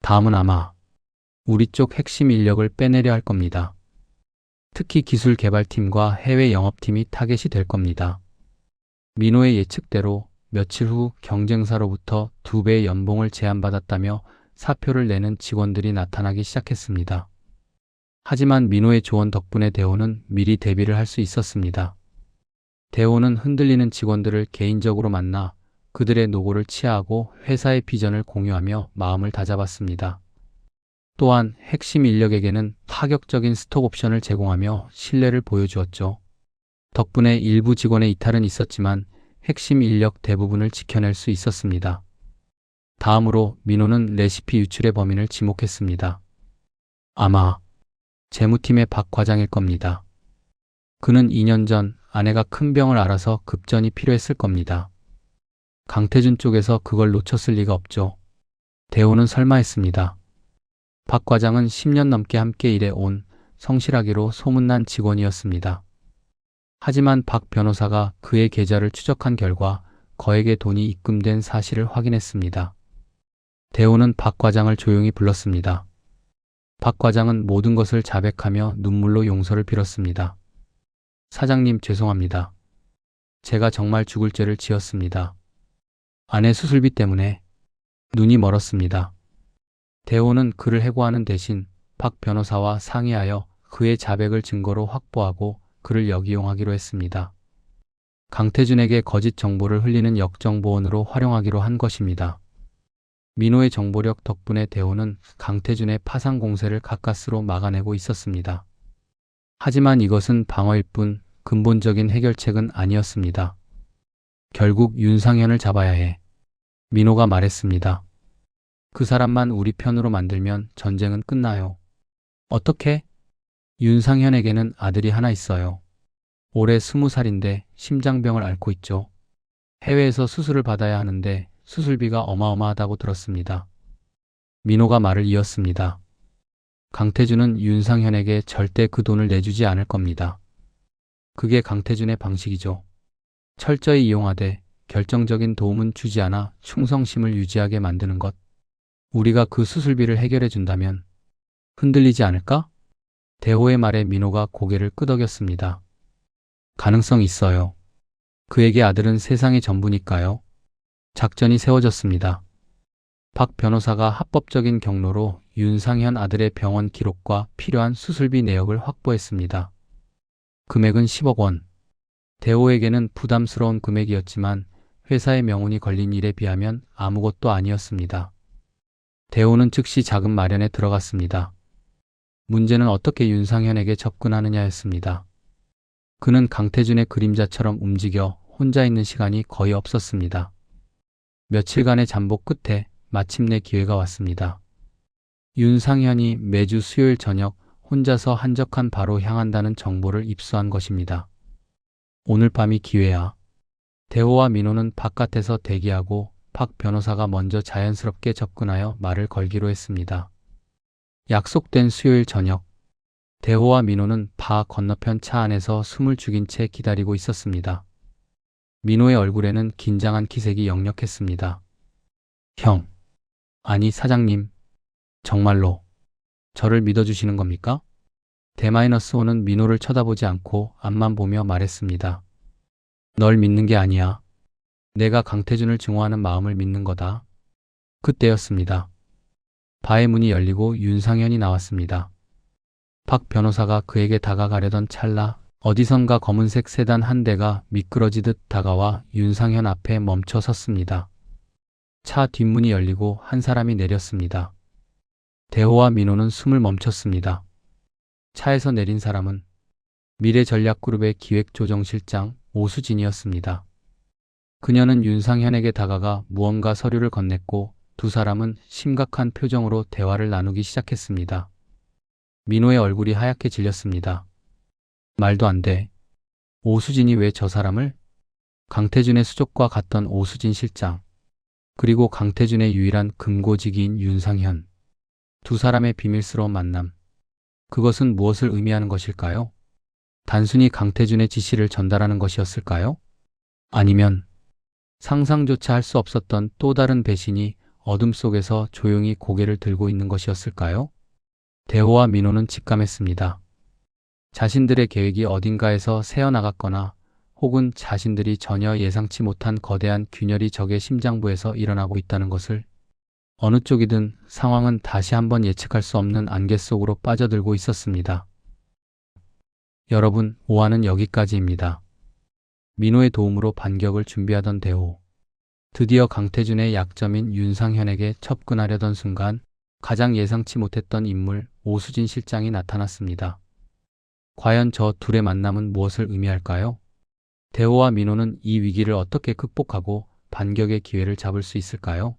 다음은 아마 우리 쪽 핵심 인력을 빼내려 할 겁니다. 특히 기술 개발팀과 해외 영업팀이 타겟이 될 겁니다. 민호의 예측대로 며칠 후 경쟁사로부터 2배의 연봉을 제안받았다며 사표를 내는 직원들이 나타나기 시작했습니다. 하지만 민호의 조언 덕분에 대호는 미리 대비를 할 수 있었습니다. 대호는 흔들리는 직원들을 개인적으로 만나 그들의 노고를 치하하고 회사의 비전을 공유하며 마음을 다잡았습니다. 또한 핵심 인력에게는 파격적인 스톡 옵션을 제공하며 신뢰를 보여주었죠. 덕분에 일부 직원의 이탈은 있었지만 핵심 인력 대부분을 지켜낼 수 있었습니다. 다음으로 민호는 레시피 유출의 범인을 지목했습니다. 아마 재무팀의 박 과장일 겁니다. 그는 2년 전 아내가 큰 병을 앓아서 급전이 필요했을 겁니다. 강태준 쪽에서 그걸 놓쳤을 리가 없죠. 대호는 설마 했습니다. 박 과장은 10년 넘게 함께 일해온 성실하기로 소문난 직원이었습니다. 하지만 박 변호사가 그의 계좌를 추적한 결과 거액의 돈이 입금된 사실을 확인했습니다. 대호는 박 과장을 조용히 불렀습니다. 박 과장은 모든 것을 자백하며 눈물로 용서를 빌었습니다. 사장님, 죄송합니다. 제가 정말 죽을 죄를 지었습니다. 아내 수술비 때문에 눈이 멀었습니다. 대호는 그를 해고하는 대신 박 변호사와 상의하여 그의 자백을 증거로 확보하고 그를 역이용하기로 했습니다. 강태준에게 거짓 정보를 흘리는 역정보원으로 활용하기로 한 것입니다. 민호의 정보력 덕분에 대호는 강태준의 파상 공세를 가까스로 막아내고 있었습니다. 하지만 이것은 방어일 뿐 근본적인 해결책은 아니었습니다. 결국 윤상현을 잡아야 해. 민호가 말했습니다. 그 사람만 우리 편으로 만들면 전쟁은 끝나요. 어떻게? 윤상현에게는 아들이 하나 있어요. 올해 20살인데 심장병을 앓고 있죠. 해외에서 수술을 받아야 하는데 수술비가 어마어마하다고 들었습니다. 민호가 말을 이었습니다. 강태준은 윤상현에게 절대 그 돈을 내주지 않을 겁니다. 그게 강태준의 방식이죠. 철저히 이용하되 결정적인 도움은 주지 않아 충성심을 유지하게 만드는 것. 우리가 그 수술비를 해결해 준다면 흔들리지 않을까? 대호의 말에 민호가 고개를 끄덕였습니다. 가능성 있어요. 그에게 아들은 세상의 전부니까요. 작전이 세워졌습니다. 박 변호사가 합법적인 경로로 윤상현 아들의 병원 기록과 필요한 수술비 내역을 확보했습니다. 금액은 10억 원. 대호에게는 부담스러운 금액이었지만 회사의 명운이 걸린 일에 비하면 아무것도 아니었습니다. 대호는 즉시 자금 마련에 들어갔습니다. 문제는 어떻게 윤상현에게 접근하느냐였습니다. 그는 강태준의 그림자처럼 움직여 혼자 있는 시간이 거의 없었습니다. 며칠간의 잠복 끝에 마침내 기회가 왔습니다. 윤상현이 매주 수요일 저녁 혼자서 한적한 바로 향한다는 정보를 입수한 것입니다. 오늘 밤이 기회야. 대호와 민호는 바깥에서 대기하고 박 변호사가 먼저 자연스럽게 접근하여 말을 걸기로 했습니다. 약속된 수요일 저녁, 대호와 민호는 바 건너편 차 안에서 숨을 죽인 채 기다리고 있었습니다. 민호의 얼굴에는 긴장한 기색이 역력했습니다. 형, 아니 사장님, 정말로 저를 믿어주시는 겁니까? D-5는 민호를 쳐다보지 않고 앞만 보며 말했습니다. 널 믿는 게 아니야. 내가 강태준을 증오하는 마음을 믿는 거다. 그때였습니다. 바의 문이 열리고 윤상현이 나왔습니다. 박 변호사가 그에게 다가가려던 찰나 어디선가 검은색 세단 한 대가 미끄러지듯 다가와 윤상현 앞에 멈춰 섰습니다. 차 뒷문이 열리고 한 사람이 내렸습니다. 대호와 민호는 숨을 멈췄습니다. 차에서 내린 사람은 미래전략그룹의 기획조정실장 오수진이었습니다. 그녀는 윤상현에게 다가가 무언가 서류를 건넸고 두 사람은 심각한 표정으로 대화를 나누기 시작했습니다. 민호의 얼굴이 하얗게 질렸습니다. 말도 안 돼. 오수진이 왜 저 사람을? 강태준의 수족과 갔던 오수진 실장, 그리고 강태준의 유일한 금고지기인 윤상현. 두 사람의 비밀스러운 만남. 그것은 무엇을 의미하는 것일까요? 단순히 강태준의 지시를 전달하는 것이었을까요? 아니면 상상조차 할 수 없었던 또 다른 배신이 어둠 속에서 조용히 고개를 들고 있는 것이었을까요? 대호와 민호는 직감했습니다. 자신들의 계획이 어딘가에서 새어나갔거나 혹은 자신들이 전혀 예상치 못한 거대한 균열이 적의 심장부에서 일어나고 있다는 것을. 어느 쪽이든 상황은 다시 한번 예측할 수 없는 안개 속으로 빠져들고 있었습니다. 여러분, 5화는 여기까지입니다. 민호의 도움으로 반격을 준비하던 대호. 드디어 강태준의 약점인 윤상현에게 접근하려던 순간 가장 예상치 못했던 인물 오수진 실장이 나타났습니다. 과연 저 둘의 만남은 무엇을 의미할까요? 대호와 민호는 이 위기를 어떻게 극복하고 반격의 기회를 잡을 수 있을까요?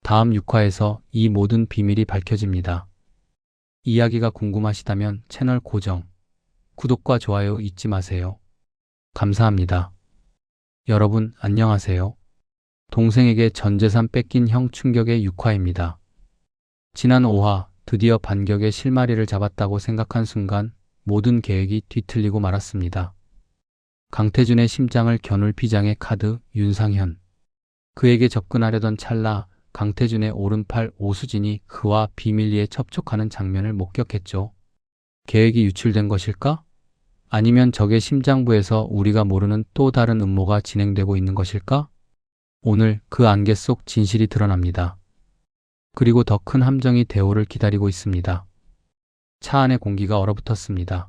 다음 6화에서 이 모든 비밀이 밝혀집니다. 이야기가 궁금하시다면 채널 고정, 구독과 좋아요 잊지 마세요. 감사합니다. 여러분 안녕하세요. 동생에게 전 재산 뺏긴 형 충격의 6화입니다. 지난 5화 드디어 반격의 실마리를 잡았다고 생각한 순간 모든 계획이 뒤틀리고 말았습니다. 강태준의 심장을 겨눌 비장의 카드 윤상현. 그에게 접근하려던 찰나 강태준의 오른팔 오수진이 그와 비밀리에 접촉하는 장면을 목격했죠. 계획이 유출된 것일까? 아니면 적의 심장부에서 우리가 모르는 또 다른 음모가 진행되고 있는 것일까? 오늘 그 안개 속 진실이 드러납니다. 그리고 더 큰 함정이 대호를 기다리고 있습니다. 차 안의 공기가 얼어붙었습니다.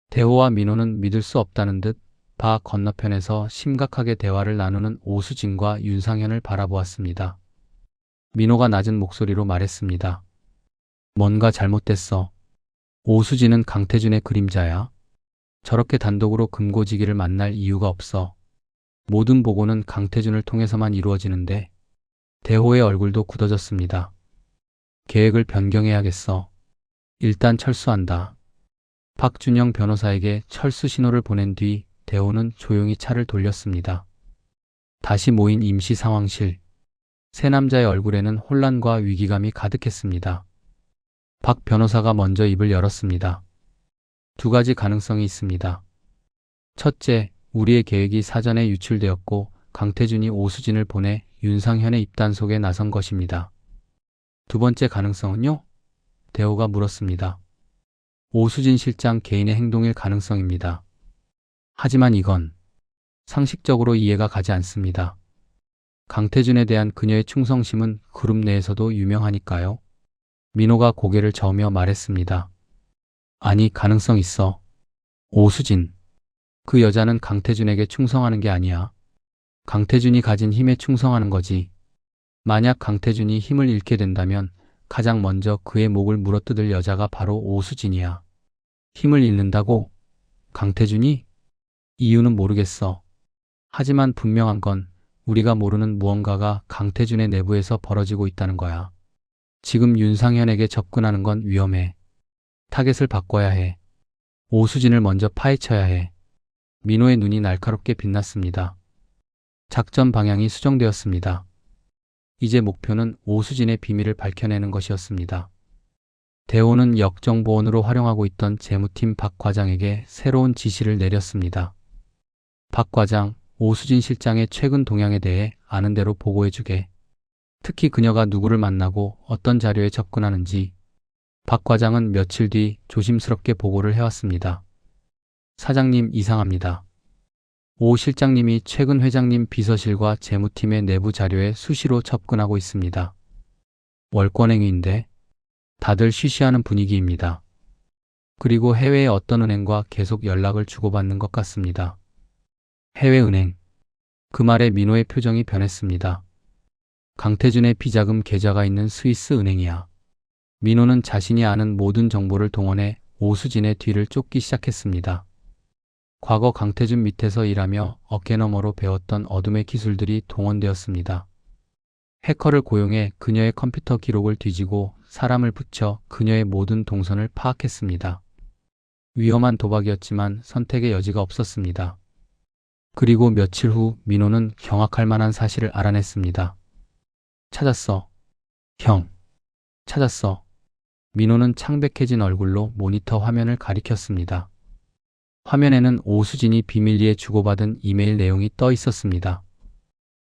대호와 민호는 믿을 수 없다는 듯 바 건너편에서 심각하게 대화를 나누는 오수진과 윤상현을 바라보았습니다. 민호가 낮은 목소리로 말했습니다. 뭔가 잘못됐어. 오수진은 강태준의 그림자야. 저렇게 단독으로 금고지기를 만날 이유가 없어. 모든 보고는 강태준을 통해서만 이루어지는데. 대호의 얼굴도 굳어졌습니다. 계획을 변경해야겠어. 일단 철수한다. 박준영 변호사에게 철수 신호를 보낸 뒤 대호는 조용히 차를 돌렸습니다. 다시 모인 임시 상황실. 세 남자의 얼굴에는 혼란과 위기감이 가득했습니다. 박 변호사가 먼저 입을 열었습니다. 두 가지 가능성이 있습니다. 첫째, 우리의 계획이 사전에 유출되었고 강태준이 오수진을 보내 윤상현의 입단속에 나선 것입니다. 두 번째 가능성은요? 대호가 물었습니다. 오수진 실장 개인의 행동일 가능성입니다. 하지만 이건 상식적으로 이해가 가지 않습니다. 강태준에 대한 그녀의 충성심은 그룹 내에서도 유명하니까요. 민호가 고개를 저으며 말했습니다. 아니, 가능성 있어. 오수진. 그 여자는 강태준에게 충성하는 게 아니야. 강태준이 가진 힘에 충성하는 거지. 만약 강태준이 힘을 잃게 된다면 가장 먼저 그의 목을 물어뜯을 여자가 바로 오수진이야. 힘을 잃는다고? 강태준이? 이유는 모르겠어. 하지만 분명한 건 우리가 모르는 무언가가 강태준의 내부에서 벌어지고 있다는 거야. 지금 윤상현에게 접근하는 건 위험해. 타겟을 바꿔야 해. 오수진을 먼저 파헤쳐야 해. 민호의 눈이 날카롭게 빛났습니다. 작전 방향이 수정되었습니다. 이제 목표는 오수진의 비밀을 밝혀내는 것이었습니다. 대호는 역정보원으로 활용하고 있던 재무팀 박 과장에게 새로운 지시를 내렸습니다. 박 과장, 오수진 실장의 최근 동향에 대해 아는 대로 보고해주게. 특히 그녀가 누구를 만나고 어떤 자료에 접근하는지. 박 과장은 며칠 뒤 조심스럽게 보고를 해왔습니다. 사장님, 이상합니다. 오 실장님이 최근 회장님 비서실과 재무팀의 내부 자료에 수시로 접근하고 있습니다. 월권행위인데 다들 쉬쉬하는 분위기입니다. 그리고 해외의 어떤 은행과 계속 연락을 주고받는 것 같습니다. 해외은행. 그 말에 민호의 표정이 변했습니다. 강태준의 비자금 계좌가 있는 스위스 은행이야. 민호는 자신이 아는 모든 정보를 동원해 오수진의 뒤를 쫓기 시작했습니다. 과거 강태준 밑에서 일하며 어깨너머로 배웠던 어둠의 기술들이 동원되었습니다. 해커를 고용해 그녀의 컴퓨터 기록을 뒤지고 사람을 붙여 그녀의 모든 동선을 파악했습니다. 위험한 도박이었지만 선택의 여지가 없었습니다. 그리고 며칠 후 민호는 경악할 만한 사실을 알아냈습니다. 찾았어. 형. 찾았어. 민호는 창백해진 얼굴로 모니터 화면을 가리켰습니다. 화면에는 오수진이 비밀리에 주고받은 이메일 내용이 떠 있었습니다.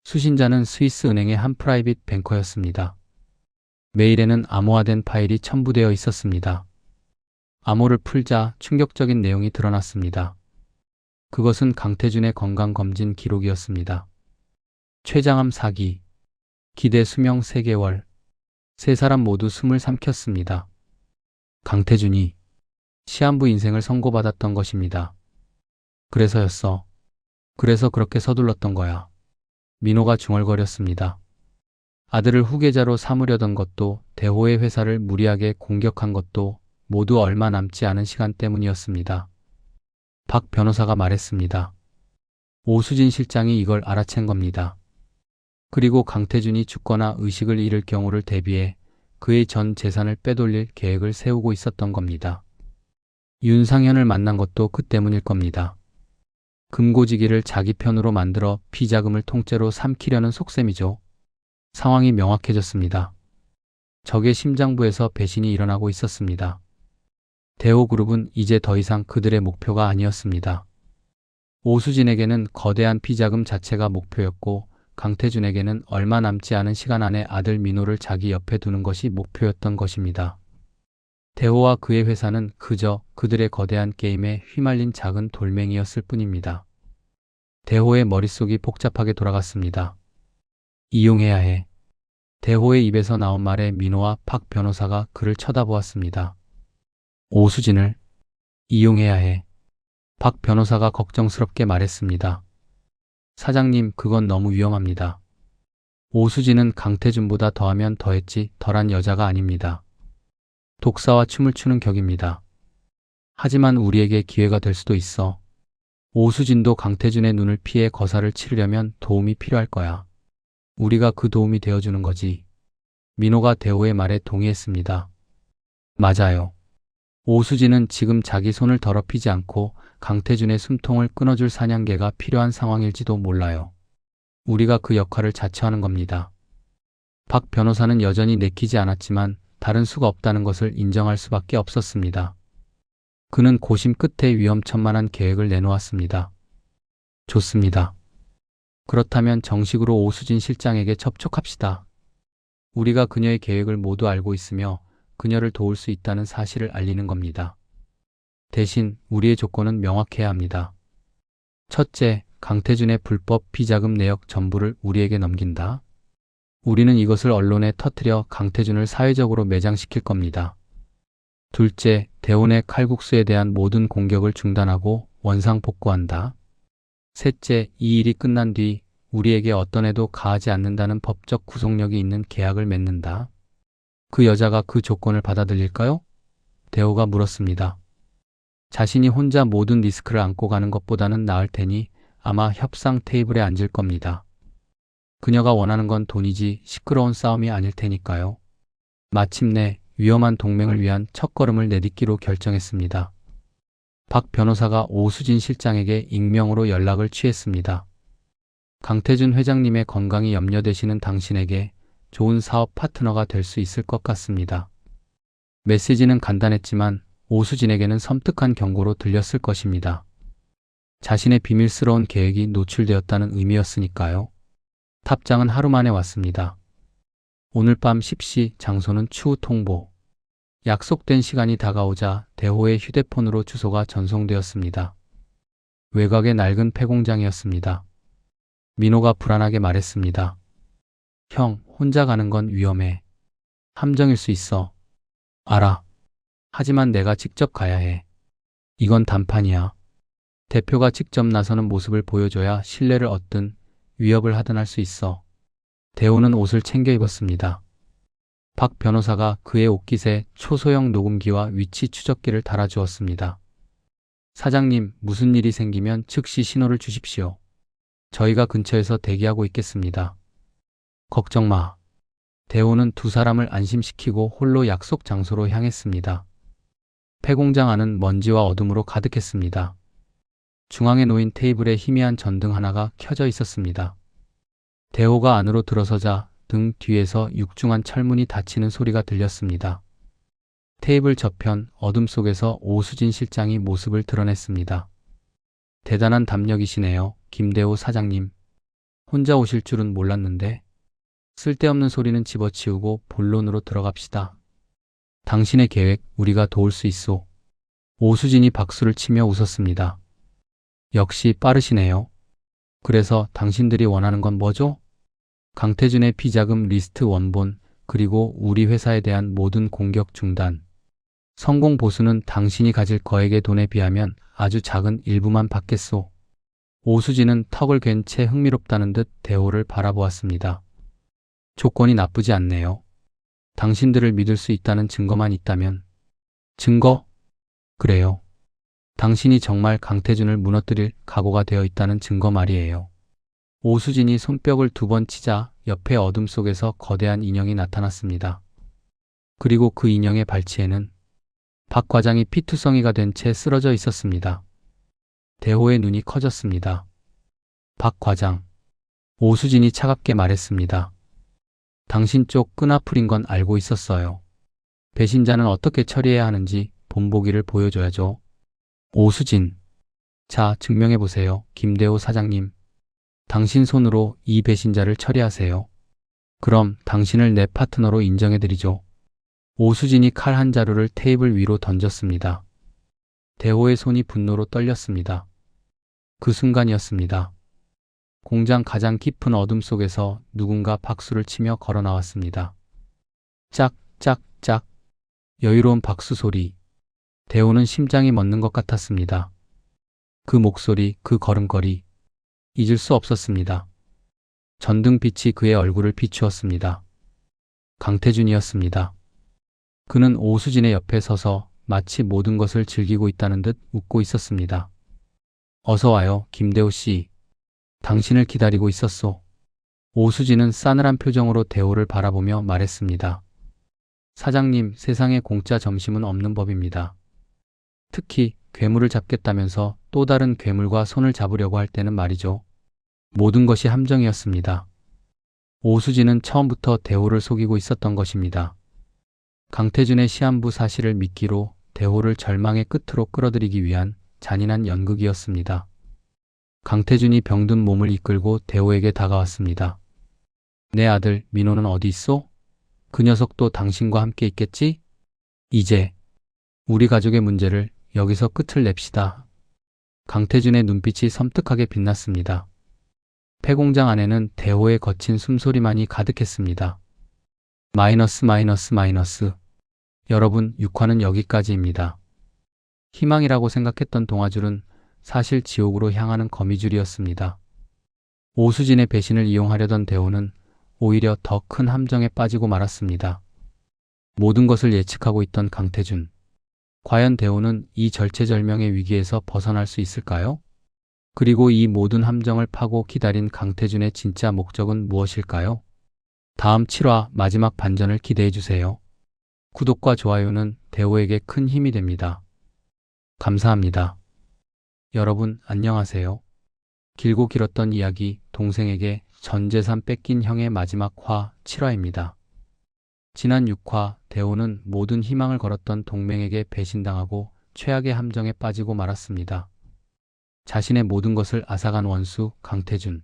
수신자는 스위스 은행의 한 프라이빗 뱅커였습니다. 메일에는 암호화된 파일이 첨부되어 있었습니다. 암호를 풀자 충격적인 내용이 드러났습니다. 그것은 강태준의 건강검진 기록이었습니다. 췌장암 사기, 기대 수명 3개월, 세 사람 모두 숨을 삼켰습니다. 강태준이 시한부 인생을 선고받았던 것입니다. 그래서였어. 그래서 그렇게 서둘렀던 거야. 민호가 중얼거렸습니다. 아들을 후계자로 삼으려던 것도 대호의 회사를 무리하게 공격한 것도 모두 얼마 남지 않은 시간 때문이었습니다. 박 변호사가 말했습니다. 오수진 실장이 이걸 알아챈 겁니다. 그리고 강태준이 죽거나 의식을 잃을 경우를 대비해 그의 전 재산을 빼돌릴 계획을 세우고 있었던 겁니다. 윤상현을 만난 것도 그 때문일 겁니다. 금고지기를 자기 편으로 만들어 비자금을 통째로 삼키려는 속셈이죠. 상황이 명확해졌습니다. 적의 심장부에서 배신이 일어나고 있었습니다. 대호그룹은 이제 더 이상 그들의 목표가 아니었습니다. 오수진에게는 거대한 비자금 자체가 목표였고 강태준에게는 얼마 남지 않은 시간 안에 아들 민호를 자기 옆에 두는 것이 목표였던 것입니다. 대호와 그의 회사는 그저 그들의 거대한 게임에 휘말린 작은 돌멩이였을 뿐입니다. 대호의 머릿속이 복잡하게 돌아갔습니다. 이용해야 해. 대호의 입에서 나온 말에 민호와 박 변호사가 그를 쳐다보았습니다. 오수진을 이용해야 해. 박 변호사가 걱정스럽게 말했습니다. 사장님, 그건 너무 위험합니다. 오수진은 강태준보다 더하면 더했지 덜한 여자가 아닙니다. 독사와 춤을 추는 격입니다. 하지만 우리에게 기회가 될 수도 있어. 오수진도 강태준의 눈을 피해 거사를 치르려면 도움이 필요할 거야. 우리가 그 도움이 되어주는 거지. 민호가 대호의 말에 동의했습니다. 맞아요. 오수진은 지금 자기 손을 더럽히지 않고 강태준의 숨통을 끊어줄 사냥개가 필요한 상황일지도 몰라요. 우리가 그 역할을 자처하는 겁니다. 박 변호사는 여전히 내키지 않았지만 다른 수가 없다는 것을 인정할 수밖에 없었습니다. 그는 고심 끝에 위험천만한 계획을 내놓았습니다. 좋습니다. 그렇다면 정식으로 오수진 실장에게 접촉합시다. 우리가 그녀의 계획을 모두 알고 있으며 그녀를 도울 수 있다는 사실을 알리는 겁니다. 대신 우리의 조건은 명확해야 합니다. 첫째, 강태준의 불법 비자금 내역 전부를 우리에게 넘긴다. 우리는 이것을 언론에 터뜨려 강태준을 사회적으로 매장시킬 겁니다. 둘째, 대혼의 칼국수에 대한 모든 공격을 중단하고 원상복구한다. 셋째, 이 일이 끝난 뒤 우리에게 어떤 애도 가하지 않는다는 법적 구속력이 있는 계약을 맺는다. 그 여자가 그 조건을 받아들일까요? 대호가 물었습니다. 자신이 혼자 모든 리스크를 안고 가는 것보다는 나을 테니 아마 협상 테이블에 앉을 겁니다. 그녀가 원하는 건 돈이지 시끄러운 싸움이 아닐 테니까요. 마침내 위험한 동맹을 위한 첫걸음을 내딛기로 결정했습니다. 박 변호사가 오수진 실장에게 익명으로 연락을 취했습니다. 강태준 회장님의 건강이 염려되시는 당신에게 좋은 사업 파트너가 될 수 있을 것 같습니다. 메시지는 간단했지만 오수진에게는 섬뜩한 경고로 들렸을 것입니다. 자신의 비밀스러운 계획이 노출되었다는 의미였으니까요. 답장은 하루 만에 왔습니다. 오늘 밤 10시, 장소는 추후 통보. 약속된 시간이 다가오자 대호의 휴대폰으로 주소가 전송되었습니다. 외곽의 낡은 폐공장이었습니다. 민호가 불안하게 말했습니다. 형, 혼자 가는 건 위험해. 함정일 수 있어. 알아. 하지만 내가 직접 가야 해. 이건 단판이야. 대표가 직접 나서는 모습을 보여줘야 신뢰를 얻든 위협을 하든 할 수 있어. 대호는 옷을 챙겨 입었습니다. 박 변호사가 그의 옷깃에 초소형 녹음기와 위치 추적기를 달아주었습니다. 사장님, 무슨 일이 생기면 즉시 신호를 주십시오. 저희가 근처에서 대기하고 있겠습니다. 걱정 마. 대호는 두 사람을 안심시키고 홀로 약속 장소로 향했습니다. 폐공장 안은 먼지와 어둠으로 가득했습니다. 중앙에 놓인 테이블에 희미한 전등 하나가 켜져 있었습니다. 대호가 안으로 들어서자 등 뒤에서 육중한 철문이 닫히는 소리가 들렸습니다. 테이블 저편 어둠 속에서 오수진 실장이 모습을 드러냈습니다. 대단한 담력이시네요, 김대호 사장님. 혼자 오실 줄은 몰랐는데. 쓸데없는 소리는 집어치우고 본론으로 들어갑시다. 당신의 계획 우리가 도울 수 있소. 오수진이 박수를 치며 웃었습니다. 역시 빠르시네요. 그래서 당신들이 원하는 건 뭐죠? 강태준의 비자금 리스트 원본, 그리고 우리 회사에 대한 모든 공격 중단. 성공 보수는 당신이 가질 거액의 돈에 비하면 아주 작은 일부만 받겠소. 오수진은 턱을 괜 채 흥미롭다는 듯 대호를 바라보았습니다. 조건이 나쁘지 않네요. 당신들을 믿을 수 있다는 증거만 있다면. 증거? 그래요. 당신이 정말 강태준을 무너뜨릴 각오가 되어 있다는 증거 말이에요. 오수진이 손뼉을 두 번 치자 옆의 어둠 속에서 거대한 인형이 나타났습니다. 그리고 그 인형의 발치에는 박 과장이 피투성이가 된 채 쓰러져 있었습니다. 대호의 눈이 커졌습니다. 박 과장. 오수진이 차갑게 말했습니다. 당신 쪽 끈아풀인 건 알고 있었어요. 배신자는 어떻게 처리해야 하는지 본보기를 보여줘야죠. 오수진. 자, 증명해보세요, 김대호 사장님. 당신 손으로 이 배신자를 처리하세요. 그럼 당신을 내 파트너로 인정해드리죠. 오수진이 칼 한 자루를 테이블 위로 던졌습니다. 대호의 손이 분노로 떨렸습니다. 그 순간이었습니다. 공장 가장 깊은 어둠 속에서 누군가 박수를 치며 걸어 나왔습니다. 짝, 짝, 짝. 여유로운 박수 소리. 대호는 심장이 멎는 것 같았습니다. 그 목소리, 그 걸음걸이. 잊을 수 없었습니다. 전등빛이 그의 얼굴을 비추었습니다. 강태준이었습니다. 그는 오수진의 옆에 서서 마치 모든 것을 즐기고 있다는 듯 웃고 있었습니다. 어서 와요, 김대호 씨. 당신을 기다리고 있었소. 오수진은 싸늘한 표정으로 대호를 바라보며 말했습니다. 사장님, 세상에 공짜 점심은 없는 법입니다. 특히 괴물을 잡겠다면서 또 다른 괴물과 손을 잡으려고 할 때는 말이죠. 모든 것이 함정이었습니다. 오수진은 처음부터 대호를 속이고 있었던 것입니다. 강태준의 시한부 사실을 믿기로 대호를 절망의 끝으로 끌어들이기 위한 잔인한 연극이었습니다. 강태준이 병든 몸을 이끌고 대호에게 다가왔습니다. 내 아들 민호는 어디 있소? 그 녀석도 당신과 함께 있겠지? 이제 우리 가족의 문제를 여기서 끝을 냅시다. 강태준의 눈빛이 섬뜩하게 빛났습니다. 폐공장 안에는 대호의 거친 숨소리만이 가득했습니다. 마이너스. 여러분, 6화는 여기까지입니다. 희망이라고 생각했던 동아줄은 사실 지옥으로 향하는 거미줄이었습니다. 오수진의 배신을 이용하려던 대호는 오히려 더 큰 함정에 빠지고 말았습니다. 모든 것을 예측하고 있던 강태준. 과연 대호는 이 절체절명의 위기에서 벗어날 수 있을까요? 그리고 이 모든 함정을 파고 기다린 강태준의 진짜 목적은 무엇일까요? 다음 7화 마지막 반전을 기대해주세요. 구독과 좋아요는 대호에게 큰 힘이 됩니다. 감사합니다. 여러분, 안녕하세요. 길고 길었던 이야기, 동생에게 전 재산 뺏긴 형의 마지막 화 7화입니다. 지난 6화, 대호는 모든 희망을 걸었던 동맹에게 배신당하고 최악의 함정에 빠지고 말았습니다. 자신의 모든 것을 앗아간 원수 강태준,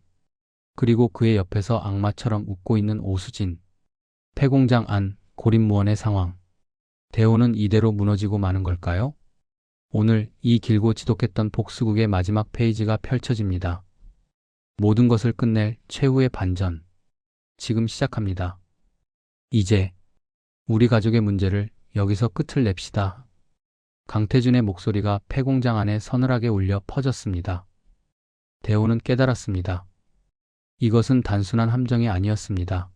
그리고 그의 옆에서 악마처럼 웃고 있는 오수진, 폐공장 안 고립무원의 상황. 대호는 이대로 무너지고 마는 걸까요? 오늘 이 길고 지독했던 복수극의 마지막 페이지가 펼쳐집니다. 모든 것을 끝낼 최후의 반전. 지금 시작합니다. 이제 우리 가족의 문제를 여기서 끝을 냅시다. 강태준의 목소리가 폐공장 안에 서늘하게 울려 퍼졌습니다. 대호는 깨달았습니다. 이것은 단순한 함정이 아니었습니다.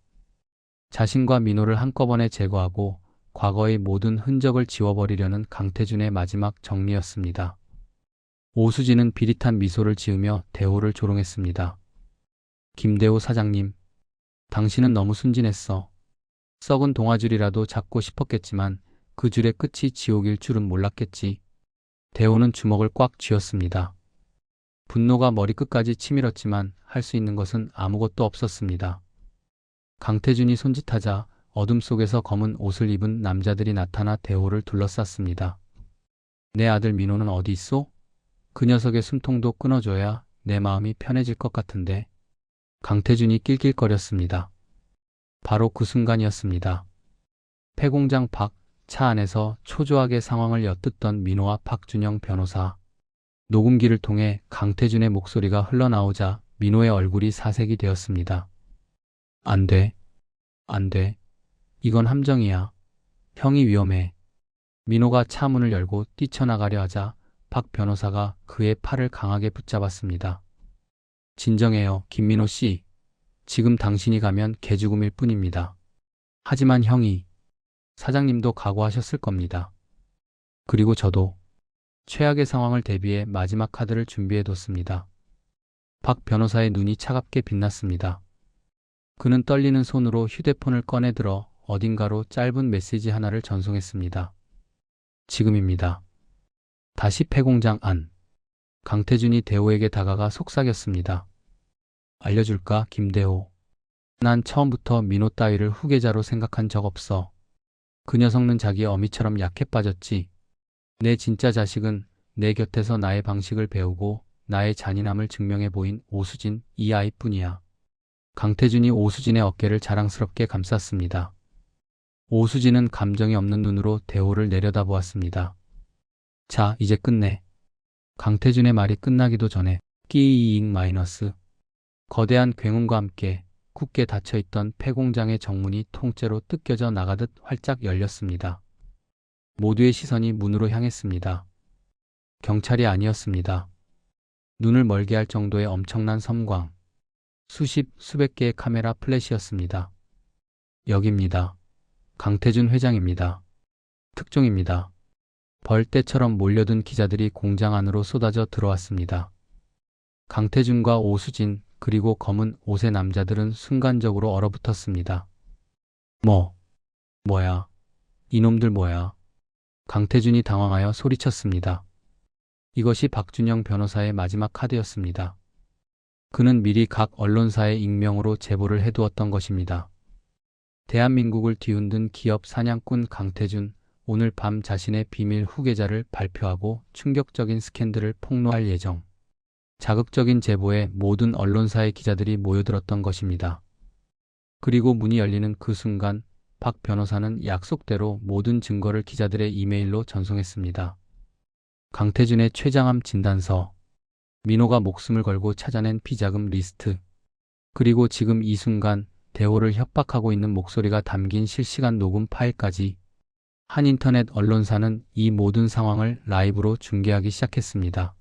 자신과 민호를 한꺼번에 제거하고 과거의 모든 흔적을 지워버리려는 강태준의 마지막 정리였습니다. 오수진은 비릿한 미소를 지으며 대호를 조롱했습니다. 김대호 사장님, 당신은 너무 순진했어. 썩은 동아줄이라도 잡고 싶었겠지만 그 줄의 끝이 지옥일 줄은 몰랐겠지. 대호는 주먹을 꽉 쥐었습니다. 분노가 머리끝까지 치밀었지만 할 수 있는 것은 아무것도 없었습니다. 강태준이 손짓하자 어둠 속에서 검은 옷을 입은 남자들이 나타나 대호를 둘러쌌습니다. 내 아들 민호는 어디 있소? 그 녀석의 숨통도 끊어줘야 내 마음이 편해질 것 같은데. 강태준이 낄낄거렸습니다. 바로 그 순간이었습니다. 폐공장 밖 차 안에서 초조하게 상황을 엿듣던 민호와 박준영 변호사. 녹음기를 통해 강태준의 목소리가 흘러나오자 민호의 얼굴이 사색이 되었습니다. 안 돼. 안 돼. 이건 함정이야. 형이 위험해. 민호가 차 문을 열고 뛰쳐나가려 하자 박 변호사가 그의 팔을 강하게 붙잡았습니다. 진정해요, 김민호 씨. 지금 당신이 가면 개죽음일 뿐입니다. 하지만 형이, 사장님도 각오하셨을 겁니다. 그리고 저도 최악의 상황을 대비해 마지막 카드를 준비해뒀습니다. 박 변호사의 눈이 차갑게 빛났습니다. 그는 떨리는 손으로 휴대폰을 꺼내들어 어딘가로 짧은 메시지 하나를 전송했습니다. 지금입니다. 다시 폐공장 안. 강태준이 대호에게 다가가 속삭였습니다. 알려줄까, 김대호. 난 처음부터 민호 따위를 후계자로 생각한 적 없어. 그 녀석은 자기 어미처럼 약해 빠졌지. 내 진짜 자식은 내 곁에서 나의 방식을 배우고 나의 잔인함을 증명해 보인 오수진 이 아이뿐이야. 강태준이 오수진의 어깨를 자랑스럽게 감쌌습니다. 오수진은 감정이 없는 눈으로 대호를 내려다보았습니다. 자, 이제 끝내. 강태준의 말이 끝나기도 전에 끼잉 마이너스. 거대한 굉음과 함께 굳게 닫혀있던 폐공장의 정문이 통째로 뜯겨져 나가듯 활짝 열렸습니다. 모두의 시선이 문으로 향했습니다. 경찰이 아니었습니다. 눈을 멀게 할 정도의 엄청난 섬광. 수십, 수백 개의 카메라 플래시였습니다. 여기입니다. 강태준 회장입니다. 특종입니다. 벌떼처럼 몰려든 기자들이 공장 안으로 쏟아져 들어왔습니다. 강태준과 오수진 그리고 검은 옷의 남자들은 순간적으로 얼어붙었습니다. 뭐야? 이놈들 뭐야? 강태준이 당황하여 소리쳤습니다. 이것이 박준영 변호사의 마지막 카드였습니다. 그는 미리 각 언론사의 익명으로 제보를 해두었던 것입니다. 대한민국을 뒤흔든 기업 사냥꾼 강태준, 오늘 밤 자신의 비밀 후계자를 발표하고 충격적인 스캔들을 폭로할 예정. 자극적인 제보에 모든 언론사의 기자들이 모여들었던 것입니다. 그리고 문이 열리는 그 순간 박 변호사는 약속대로 모든 증거를 기자들의 이메일로 전송했습니다. 강태준의 췌장암 진단서, 민호가 목숨을 걸고 찾아낸 비자금 리스트, 그리고 지금 이 순간 대호를 협박하고 있는 목소리가 담긴 실시간 녹음 파일까지 한 인터넷 언론사는 이 모든 상황을 라이브로 중계하기 시작했습니다.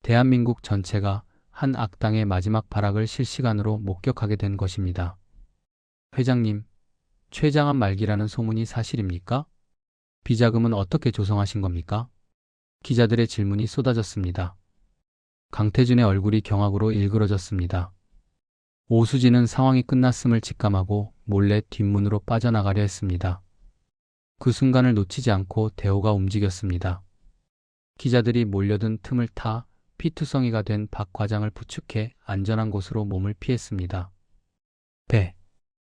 대한민국 전체가 한 악당의 마지막 발악을 실시간으로 목격하게 된 것입니다. 회장님, 췌장암 말기라는 소문이 사실입니까? 비자금은 어떻게 조성하신 겁니까? 기자들의 질문이 쏟아졌습니다. 강태준의 얼굴이 경악으로 일그러졌습니다. 오수진은 상황이 끝났음을 직감하고 몰래 뒷문으로 빠져나가려 했습니다. 그 순간을 놓치지 않고 대호가 움직였습니다. 기자들이 몰려든 틈을 타 피투성이가 된 박 과장을 부축해 안전한 곳으로 몸을 피했습니다.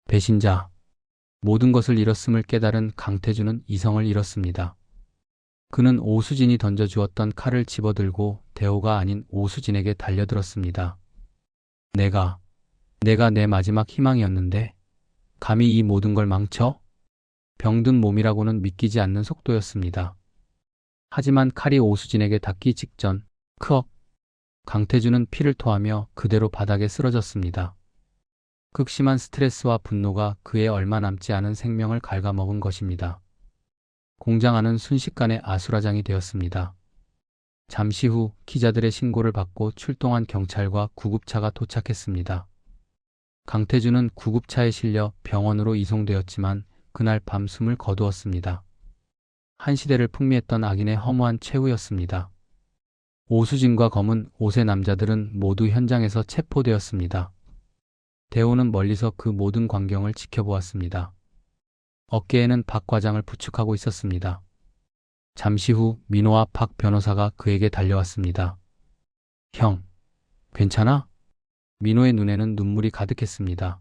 배신자. 모든 것을 잃었음을 깨달은 강태준은 이성을 잃었습니다. 그는 오수진이 던져주었던 칼을 집어들고 대호가 아닌 오수진에게 달려들었습니다. 내가 내 마지막 희망이었는데 감히 이 모든 걸 망쳐? 병든 몸이라고는 믿기지 않는 속도였습니다. 하지만 칼이 오수진에게 닿기 직전 크억! 강태준은 피를 토하며 그대로 바닥에 쓰러졌습니다. 극심한 스트레스와 분노가 그의 얼마 남지 않은 생명을 갉아먹은 것입니다. 공장 안은 순식간에 아수라장이 되었습니다. 잠시 후 기자들의 신고를 받고 출동한 경찰과 구급차가 도착했습니다. 강태준은 구급차에 실려 병원으로 이송되었지만 그날 밤 숨을 거두었습니다. 한 시대를 풍미했던 악인의 허무한 최후였습니다. 오수진과 검은 옷의 남자들은 모두 현장에서 체포되었습니다. 대호는 멀리서 그 모든 광경을 지켜보았습니다. 어깨에는 박 과장을 부축하고 있었습니다. 잠시 후 민호와 박 변호사가 그에게 달려왔습니다. 형, 괜찮아? 민호의 눈에는 눈물이 가득했습니다.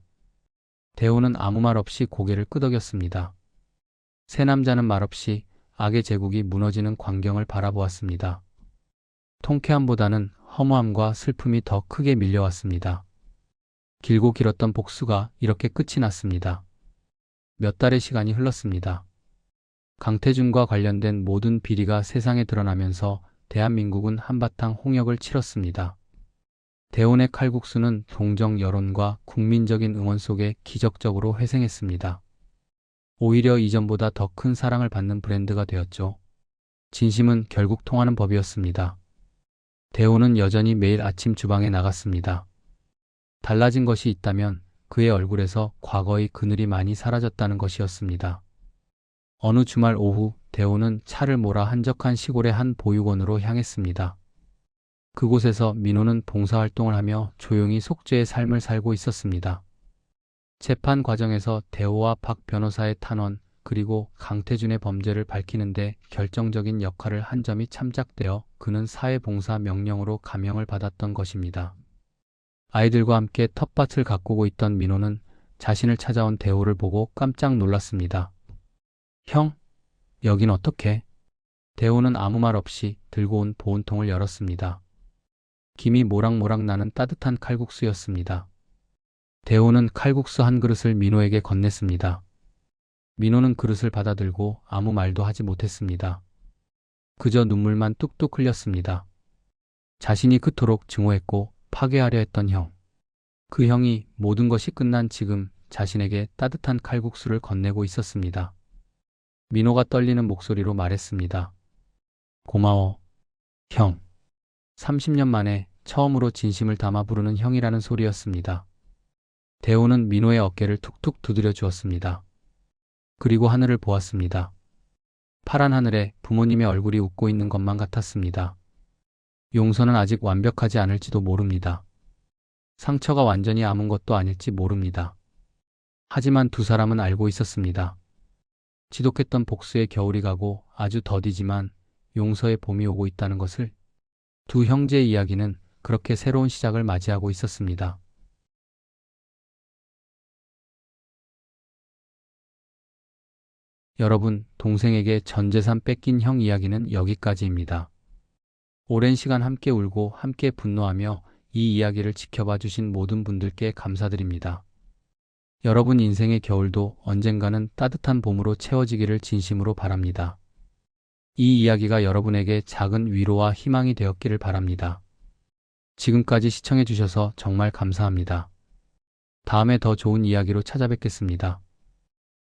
대호는 아무 말 없이 고개를 끄덕였습니다. 세 남자는 말없이 악의 제국이 무너지는 광경을 바라보았습니다. 통쾌함보다는 허무함과 슬픔이 더 크게 밀려왔습니다. 길고 길었던 복수가 이렇게 끝이 났습니다. 몇 달의 시간이 흘렀습니다. 강태준과 관련된 모든 비리가 세상에 드러나면서 대한민국은 한바탕 홍역을 치렀습니다. 대혼의 칼국수는 동정 여론과 국민적인 응원 속에 기적적으로 회생했습니다. 오히려 이전보다 더 큰 사랑을 받는 브랜드가 되었죠. 진심은 결국 통하는 법이었습니다. 대호는 여전히 매일 아침 주방에 나갔습니다. 달라진 것이 있다면 그의 얼굴에서 과거의 그늘이 많이 사라졌다는 것이었습니다. 어느 주말 오후 대호는 차를 몰아 한적한 시골의 한 보육원으로 향했습니다. 그곳에서 민호는 봉사활동을 하며 조용히 속죄의 삶을 살고 있었습니다. 재판 과정에서 대호와 박 변호사의 탄원 그리고 강태준의 범죄를 밝히는데 결정적인 역할을 한 점이 참작되어 그는 사회봉사 명령으로 감형을 받았던 것입니다. 아이들과 함께 텃밭을 가꾸고 있던 민호는 자신을 찾아온 대호를 보고 깜짝 놀랐습니다. 형, 여긴 어떻게? 대호는 아무 말 없이 들고 온 보온통을 열었습니다. 김이 모락모락 나는 따뜻한 칼국수였습니다. 대호는 칼국수 한 그릇을 민호에게 건넸습니다. 민호는 그릇을 받아들고 아무 말도 하지 못했습니다. 그저 눈물만 뚝뚝 흘렸습니다. 자신이 그토록 증오했고 파괴하려 했던 형. 그 형이 모든 것이 끝난 지금 자신에게 따뜻한 칼국수를 건네고 있었습니다. 민호가 떨리는 목소리로 말했습니다. 고마워, 형. 30년 만에 처음으로 진심을 담아 부르는 형이라는 소리였습니다. 대호는 민호의 어깨를 툭툭 두드려 주었습니다. 그리고 하늘을 보았습니다. 파란 하늘에 부모님의 얼굴이 웃고 있는 것만 같았습니다. 용서는 아직 완벽하지 않을지도 모릅니다. 상처가 완전히 아문 것도 아닐지 모릅니다. 하지만 두 사람은 알고 있었습니다. 지독했던 복수의 겨울이 가고 아주 더디지만 용서의 봄이 오고 있다는 것을. 두 형제의 이야기는 그렇게 새로운 시작을 맞이하고 있었습니다. 여러분, 동생에게 전 재산 뺏긴 형 이야기는 여기까지입니다. 오랜 시간 함께 울고 함께 분노하며 이 이야기를 지켜봐 주신 모든 분들께 감사드립니다. 여러분 인생의 겨울도 언젠가는 따뜻한 봄으로 채워지기를 진심으로 바랍니다. 이 이야기가 여러분에게 작은 위로와 희망이 되었기를 바랍니다. 지금까지 시청해 주셔서 정말 감사합니다. 다음에 더 좋은 이야기로 찾아뵙겠습니다.